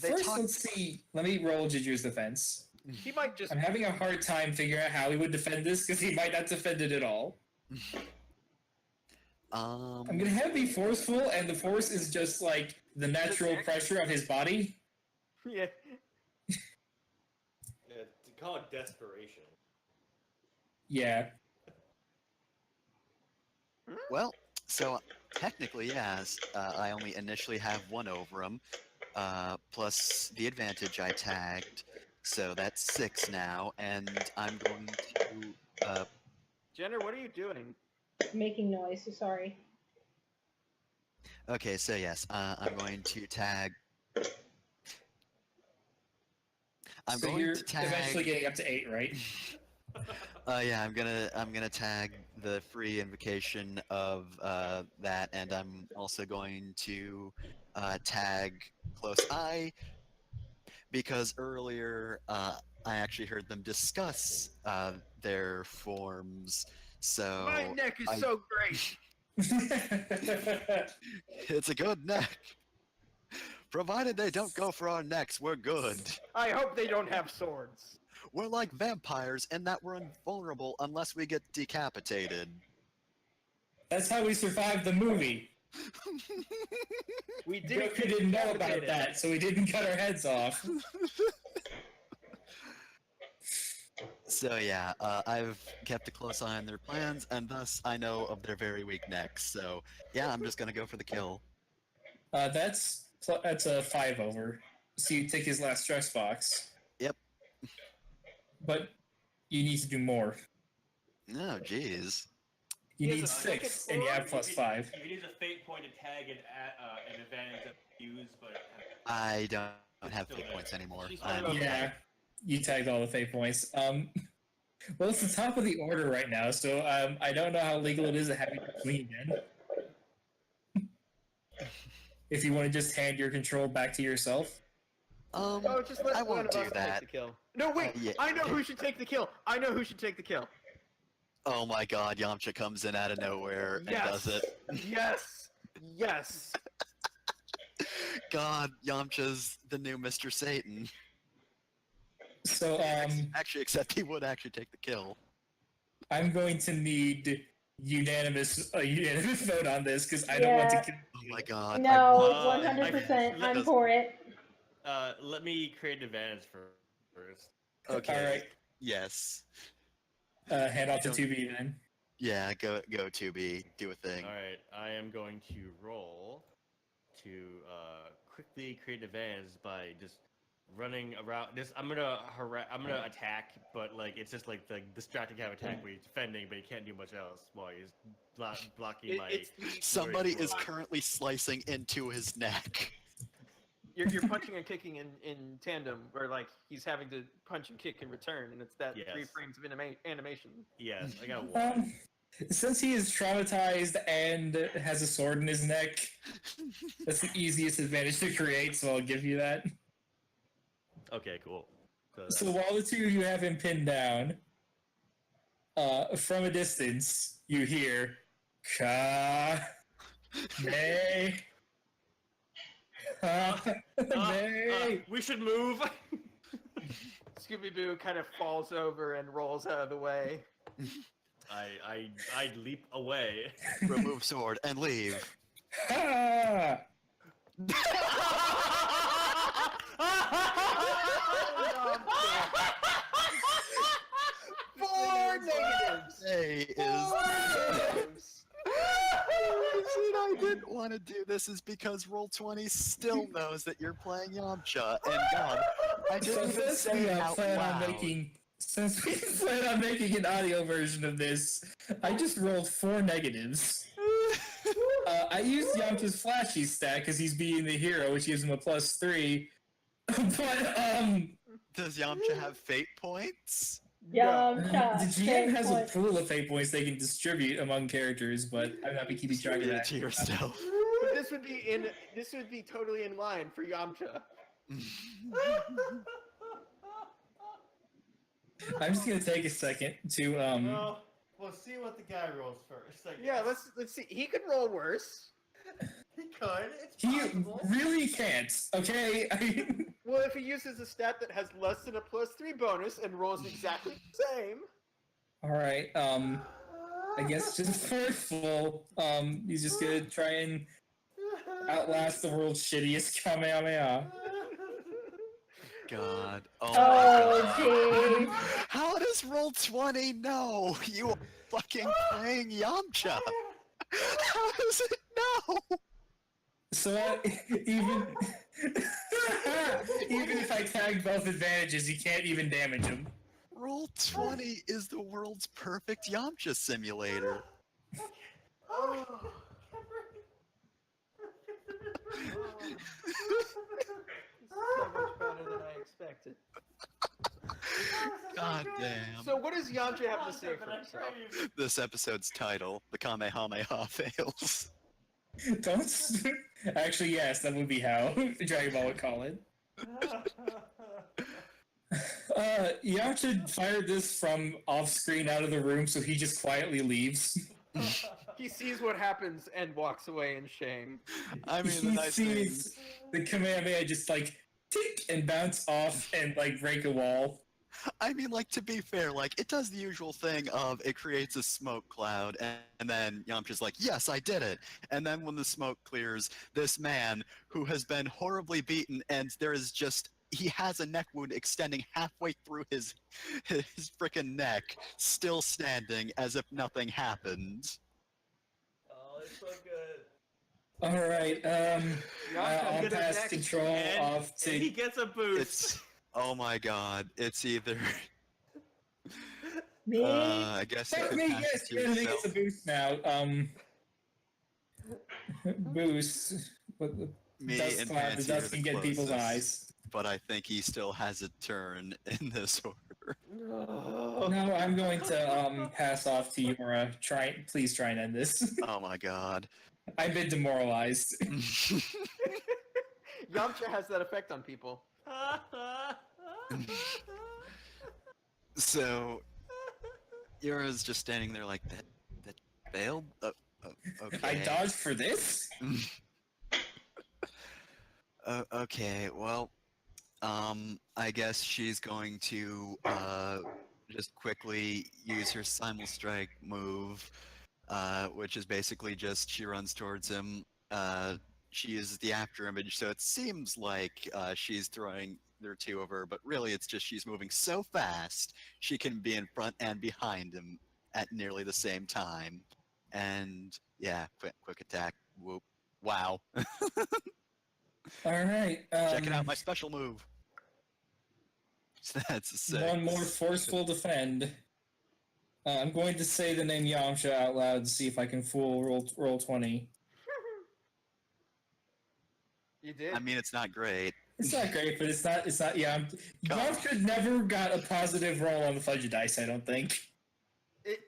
First, talk. let's see. Let me roll Ginger's defense. He might just I'm having a hard time figuring out how he would defend this because he might not defend it at all. I'm gonna have it be forceful, and the force is just like the natural pressure of his body. yeah. Yeah, to call it desperation. Yeah. Well, so technically, yes, I only initially have 1 over him, plus the advantage I tagged, so that's 6 now, and I'm going to. Jenner, what are you doing? Making noise, so sorry. Okay, so yes, I'm going to tag. I'm So going you're to tag. eventually getting up to 8, right? Yeah, I'm gonna tag the free invocation of that, and I'm also going to tag close eye because earlier I actually heard them discuss their forms. So My neck is I- so great. it's a good neck. Provided they don't go for our necks, we're good. I hope they don't have swords. We're like vampires in that we're invulnerable unless we get decapitated. That's how we survived the movie. We didn't Goku didn't know about decapitated. that, so we didn't cut our heads off. So yeah, I've kept a close eye on their plans, and thus I know of their very weak necks. So yeah, I'm just gonna go for the kill. That's a 5 over. So you take his last stress box. Yep. But you need to do more. Oh, jeez. You He need has a second 6, and you sword? have plus 5. You can use a fate point to tag an advantage that you use, but I don't have fate points anymore. She's I'm- Okay. Yeah, you tagged all the fate points. Well, it's the top of the order right now, so I don't know how legal it is to have you clean again. If you want to just hand your control back to yourself. Oh, just let I one won't of do us that. take the kill. No, wait. Yeah. I know who should take the kill. I know who should take the kill. Oh my god, Yamcha comes in out of nowhere and Yes. does it. Yes. Yes. God, Yamcha's the new Mr. Satan. So Actually, except he would actually take the kill. I'm going to need a unanimous vote on this because I don't want to Yeah. kill Oh my god. No, Uh, 100%. I- I'm for it. let me create an advantage first. Okay. All right. Yes. Hand off to Don't- 2B then. Yeah, go 2B, do a thing. All right, I am going to roll to quickly create an advantage by just running around. I'm gonna attack, but like it's just like the distracting kind of attack where he's defending, but he can't do much else while he's blocking my. It's the, Somebody is Right. currently slicing into his neck. you're punching and kicking in tandem, where like he's having to punch and kick in return, and it's that 3 Yes. frames of animation. Yes, I got one. Since he is traumatized and has a sword in his neck, that's the easiest advantage to create, so I'll give you that. Okay, cool. So while the two of you have him pinned down, from a distance, you hear Ka May. May. We should move. Scooby-Doo kind of falls over and rolls out of the way. I leap away. Remove sword and leave. Ha! Four negatives. Hey, is Negatives. the reason I didn't want to do this is because Roll20 still knows that you're playing Yamcha, and God, I So didn't even since we say it out plan on loud. making an audio version of this, I just rolled 4 negatives. I used Yamcha's flashy stat because he's being the hero, which gives him a +3. But Does Yamcha have fate points? Yamcha. the GM fate has a point. pool of fate points they can distribute among characters, but I'm not be keeping track of Distribute it that. to yourself. But this would be totally in line for Yamcha. I'm just gonna take a second to Well, we'll see what the guy rolls first. Yeah, let's see. He could roll worse. He could. It's He possible. really can't. Okay. Well, if he uses a stat that has less than a +3 bonus and rolls exactly the same. All right. I guess just forceful. He's just gonna try and outlast the world's shittiest Kamehameha. God. Oh, my Oh, God. jeez. How does Roll20 know you are fucking playing Yamcha? How does it know? So even even if I tag both advantages, he can't even damage him. Roll20 is the world's perfect Yamcha simulator. So much better than I expected. God damn. So what does Yamcha have to say for himself? This episode's title, The Kamehameha Fails. Don't. Actually, yes, that would be how Dragon Ball would call it. Yamcha fired this from off screen out of the room, so he just quietly leaves. He sees what happens and walks away in shame. I mean, the He nice thing. sees the Kamehameha just like tick and bounce off and like break a wall. I mean, like, to be fair, like, it does the usual thing of it creates a smoke cloud, and then Yamcha's like, yes, I did it. And then when the smoke clears, this man who has been horribly beaten, and there is just, he has a neck wound extending halfway through his freaking neck, still standing as if nothing happened. Oh, it's so good. All right, I'll get a pass next control And, off and he to. gets a boost. It's, oh my god, it's either, Me? I guess you Fuck could me, pass yes, it to you're gonna yourself. get a boost now. Boost. But the Me dust and cloud, the Fancy are dust the can get people's closest. eyes. But I think he still has a turn in this order. No. No, I'm going to pass off to Yura. Please try and end this. Oh my god. I've been demoralized. Yamcha has that effect on people. So, Yura's just standing there like, that failed? Okay. I dodged for this? Okay, well, I guess she's going to, just quickly use her Simul Strike move, which is basically just, she runs towards him, she uses the after image, so it seems like, she's throwing there two of her, but really it's just she's moving so fast, she can be in front and behind him at nearly the same time. And, yeah, quick attack, whoop, wow. All right. Checking out my special move. So that's a 6. One more forceful defend. I'm going to say the name Yamcha out loud to see if I can fool roll 20. You did? I mean, it's not great. It's not great, but it's not. Yeah, Come on. Yamcha never got a positive roll on the fudge dice. I don't think.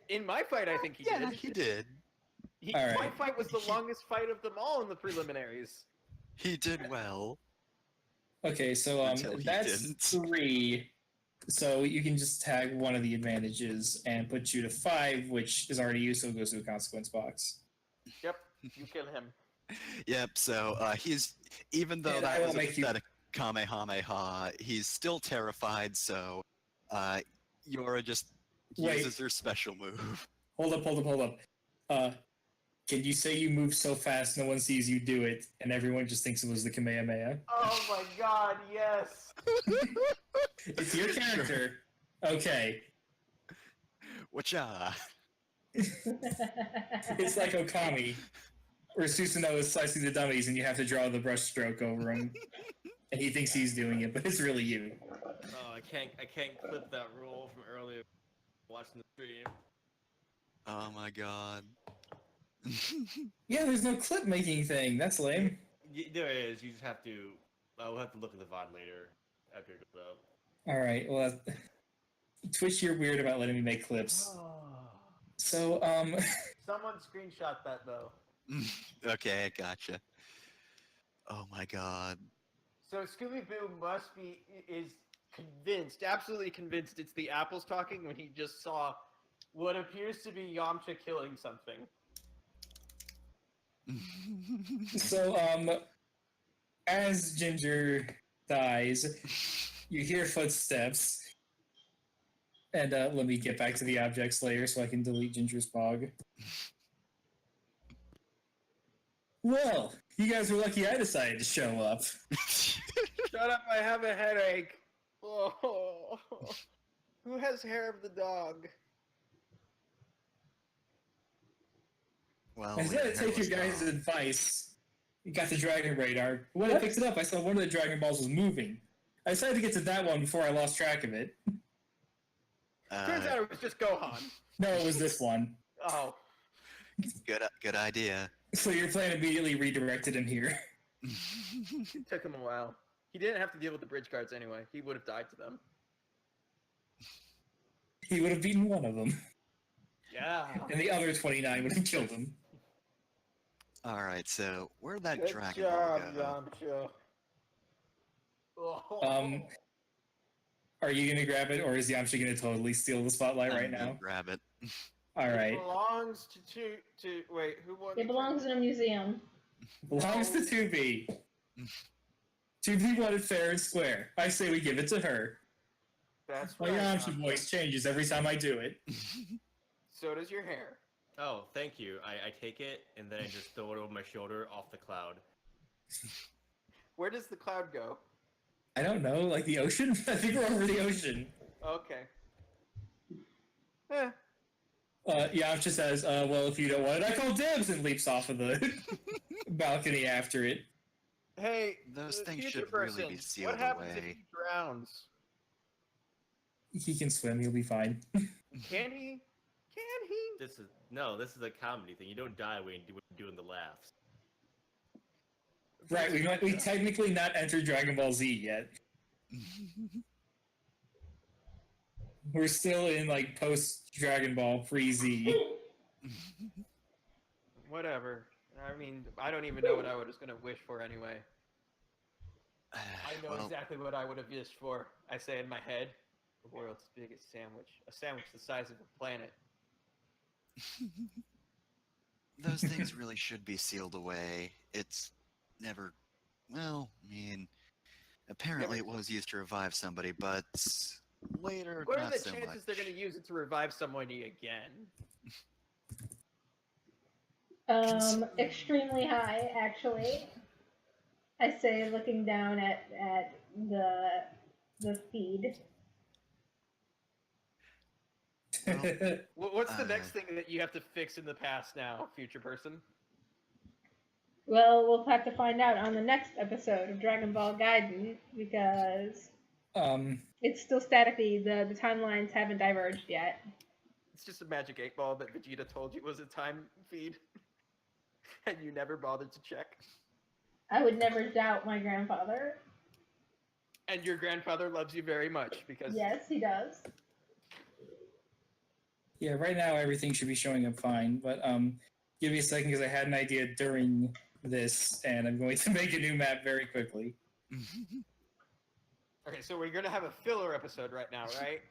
In my fight, I think he Yeah, did. he did. All My right. fight was the longest fight of them all in the preliminaries. He did well. Okay, so Until he that's didn't. 3. So you can just tag one of the advantages and put you to 5, which is already used, so it goes to a consequence box. Yep, you kill him. Yep, so he's, even though And I that will was a make you- pathetic Kamehameha, he's still terrified, so Yora just Wait. uses her special move. Hold up. Can you say you move so fast no one sees you do it, and everyone just thinks it was the Kamehameha? Oh my god, yes! It's your character. Okay. Whatcha? It's like Okami, where Susanoo is slicing the dummies and you have to draw the brush stroke over him. And he thinks he's doing it, but it's really you. Oh, I can't clip that roll from earlier watching the stream. Oh my god. Yeah, there's no clip making thing. That's lame. There is. You just have to. We'll have to look at the VOD later after it goes up. Alright, well, Twitch, you're weird about letting me make clips. So, Someone screenshot that though. Okay, I gotcha. Oh my god. So Scooby-Doo is convinced, absolutely convinced it's the apples talking when he just saw what appears to be Yamcha killing something. so, as Ginger dies, you hear footsteps. And let me get back to the objects layer so I can delete Ginger's Pog. Well, you guys were lucky I decided to show up. Shut up, I have a headache. Oh. Who has hair of the dog? Well, Instead of yeah, take your hairless guys' dog. advice, you got the Dragon Radar. When I picked it up, I saw one of the Dragon Balls was moving. I decided to get to that one before I lost track of it. Turns out it was just Gohan. No, it was this one. Oh. Good idea. So your plan immediately redirected him here. It took him a while. He didn't have to deal with the bridge guards anyway. He would have died to them. He would have beaten one of them, Yeah. and the other 29 would have killed him. Alright, so where'd that Good Dragon job, Ball go? Yamcha. Oh. Are you gonna grab it, or is Yamcha gonna totally steal the spotlight right I'm gonna now? grab it. All It right, belongs to wait. Who won? It belongs in a museum. belongs to 2B. 2B wanted fair and square. I say we give it to her. That's My right. Yamcha voice changes every time I do it. So does your hair. Oh, thank you. I take it and then I just throw it over my shoulder off the cloud. Where does the cloud go? I don't know, like the ocean? I think we're over the ocean. Okay. Eh. Yamcha says, well, if you don't want it, I call dibs, and leaps off of the balcony after it. Hey, Those the things future should really person, be sealed what happens if away. he drowns? He can swim, he'll be fine. Can he? Can he? This is a comedy thing. You don't die when you're doing the laughs. Right, we technically not entered Dragon Ball Z yet. We're still in, like, post-Dragon Ball, pre-Z. Whatever. I mean, I don't even know what I was going to wish for anyway. I know Well, exactly what I would have wished for. I say in my head, the world's biggest sandwich. A sandwich the size of a planet. those things really should be sealed away. It's never. Well, I mean, apparently it was used to revive somebody, but later, What are not the so chances much. they're going to use it to revive somebody again? Extremely high, actually. I say, looking down at the feed. What's the next Uh, thing that you have to fix in the past now, future person? Well, we'll have to find out on the next episode of Dragon Ball Gaiden, because it's still staticky. The timelines haven't diverged yet. It's just a magic 8-ball that Vegeta told you was a time feed, and you never bothered to check. I would never doubt my grandfather. And your grandfather loves you very much because Yes, he does. Yeah, right now everything should be showing up fine, but give me a second because I had an idea during this, and I'm going to make a new map very quickly. Okay, so we're gonna have a filler episode right now, right?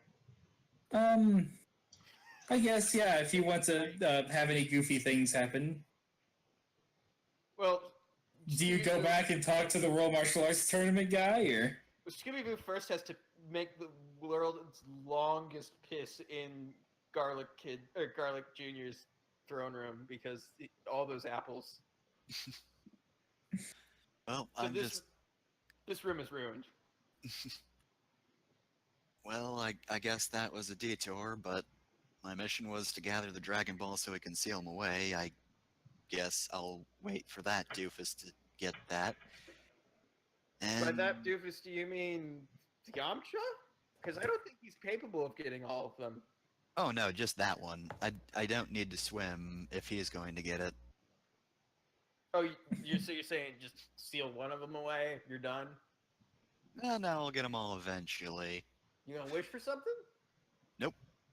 I guess, yeah, if you want to have any goofy things happen. Well, Do you go back and talk to the World Martial Arts Tournament guy, or? Scooby-Doo first has to make the world's longest piss in Garlic Jr.'s throne room because all those apples. well, So I'm just. this room is ruined. Well, I guess that was a detour, but my mission was to gather the Dragon Ball so we can seal them away. I guess I'll wait for that doofus to get that. By And that doofus, do you mean Yamcha? Because I don't think he's capable of getting all of them. oh no, just that one. I don't need to swim if he's going to get it. Oh, so you're saying just seal one of them away? You're done? No, I'll get them all eventually. You gonna wish for something?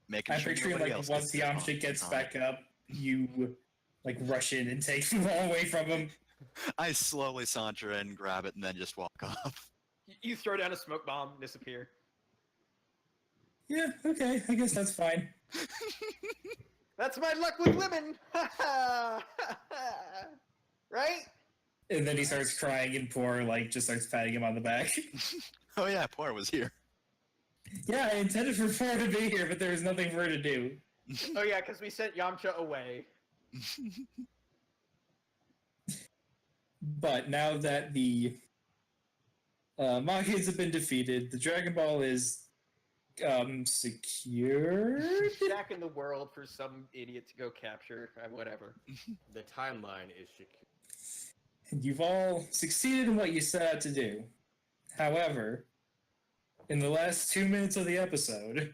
Making I'm sure picturing, nobody like, else once gets Yamcha them gets on. back up, you, like, rush in and take them all away from him. I slowly saunter in, grab it, and then just walk off. You throw down a smoke bomb, disappear. Yeah, okay, I guess that's fine. That's my luck with women! Right? And then he starts crying, and Poor, like, just starts patting him on the back. Oh yeah, Poor was here. Yeah, I intended for Poor to be here, but there was nothing for her to do. Oh yeah, because we sent Yamcha away. But now that the Machians have been defeated, the Dragon Ball is secured? Back in the world for some idiot to go capture, whatever. The timeline is secure. And you've all succeeded in what you set out to do. However, in the last 2 minutes of the episode,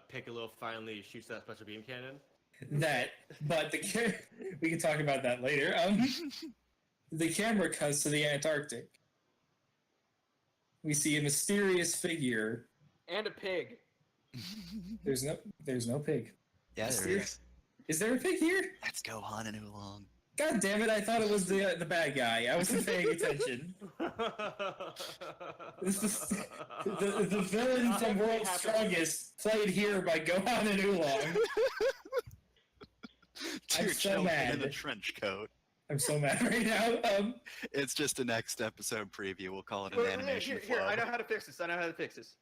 Piccolo finally shoots that special beam cannon. we can talk about that later. The camera cuts to the Antarctic. We see a mysterious figure. And a pig. There's no pig. Yeah, there is. Is there a pig here? Let's go, Han and Oolong. God damn it! I thought it was the bad guy. I wasn't paying attention. This is the villain from World's Strongest, played here by Gohan and Oolong. I'm Dear so children mad. in the trench coat. I'm so mad right now. It's just a next episode preview. We'll call it an Wait, animation here, I flub. know how to fix this.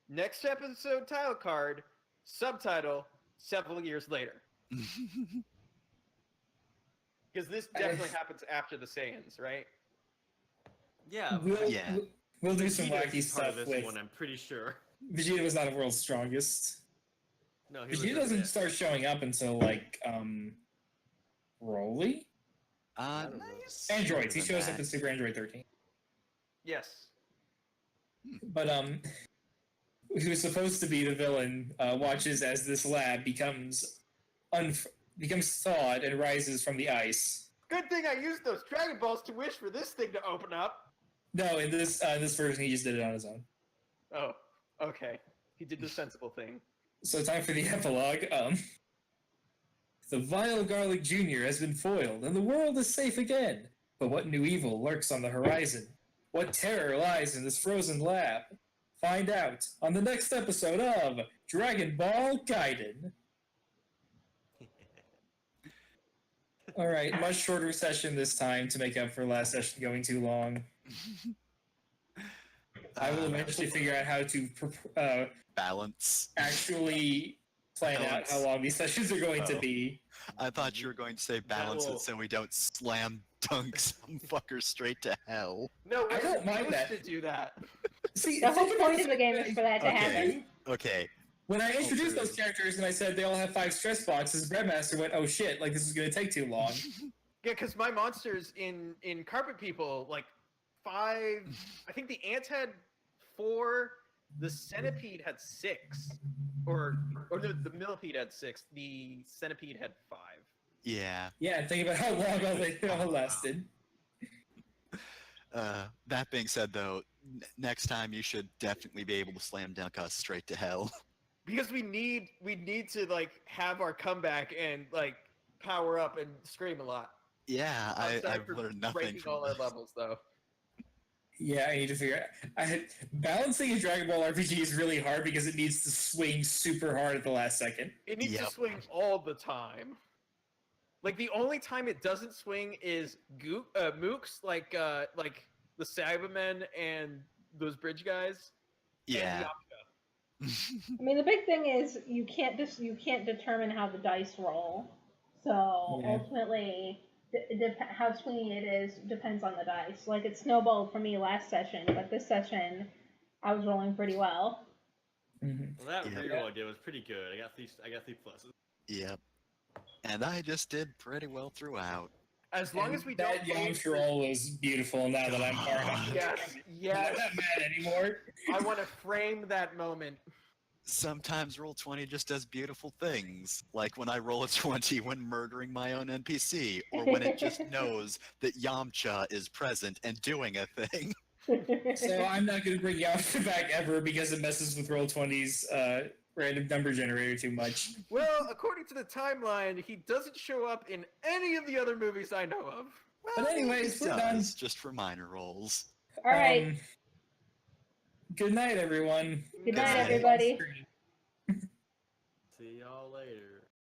Next episode title card, subtitle, several years later. Because this definitely happens after the Saiyans, right? Yeah, Yeah. We'll do some Vegeta wacky is part stuff of this with. one, I'm pretty sure. Vegeta was not the World's Strongest. No, he was Vegeta a doesn't bit. start showing up until like Broly? don't know. Nice. Androids. He Other than shows up that. in Super Android 13. Yes. But who was supposed to be the villain watches as this lab becomes thawed and rises from the ice. Good thing I used those Dragon Balls to wish for this thing to open up. No, in this version he just did it on his own. Oh, okay. He did the sensible thing. So time for the epilogue. The vile Garlic Jr. has been foiled, and the world is safe again. But what new evil lurks on the horizon? What terror lies in this frozen lab? Find out on the next episode of Dragon Ball Gaiden. Alright, much shorter session this time to make up for last session going too long. I will eventually figure out how to Balance. actually plan out Balance. how long these sessions are going to Oh. be. I thought you were going to say balance will- it so we don't slam dunk some fucker straight to hell. No, I we're don't mind supposed that. to do that. See, The whole think about point of the game is for that to Okay. happen. Okay. when I introduced true. those characters and I said they all have 5 stress boxes, Breadmaster went, "Oh shit! Like this is going to take too long." Yeah, because my monsters in Carpet People, like 5. I think the ants had 4. The centipede had 6, or the millipede had 6. The centipede had 5. Yeah. Yeah, think about how long they all lasted. That being said, though, next time you should definitely be able to slam dunk us straight to hell. Because we need to like have our comeback and like power up and scream a lot. Yeah, I'm sorry I've for learned nothing breaking from all our this. levels though. Yeah, I need to figure out. Balancing a Dragon Ball RPG is really hard because it needs to swing super hard at the last second. It needs Yep. to swing all the time. Like the only time it doesn't swing is Mooks, like the Cybermen and those bridge guys. and Yeah. Yamcha. I mean, the big thing is you can't determine how the dice roll. So Yeah. ultimately, how swingy it is depends on the dice. Like it snowballed for me last session, but this session I was rolling pretty well. Mhm. Well, that Yeah. reroll I did was pretty good. I got 3 pluses. Yep. And I just did pretty well throughout. As long as we don't That Yamcha roll was beautiful now that I'm part of it. Yes, I'm yes. not mad anymore. I want to frame that moment. Sometimes Roll20 just does beautiful things, like when I roll a 20 when murdering my own NPC, or when it just knows that Yamcha is present and doing a thing. So I'm not going to bring Yamcha back ever because it messes with Roll20's random number generator too much. Well, according to the timeline, he doesn't show up in any of the other movies I know of. But anyways, It we're done. does, just for minor rolls. All right. Good night, everyone. Good night, night. everybody. See y'all later.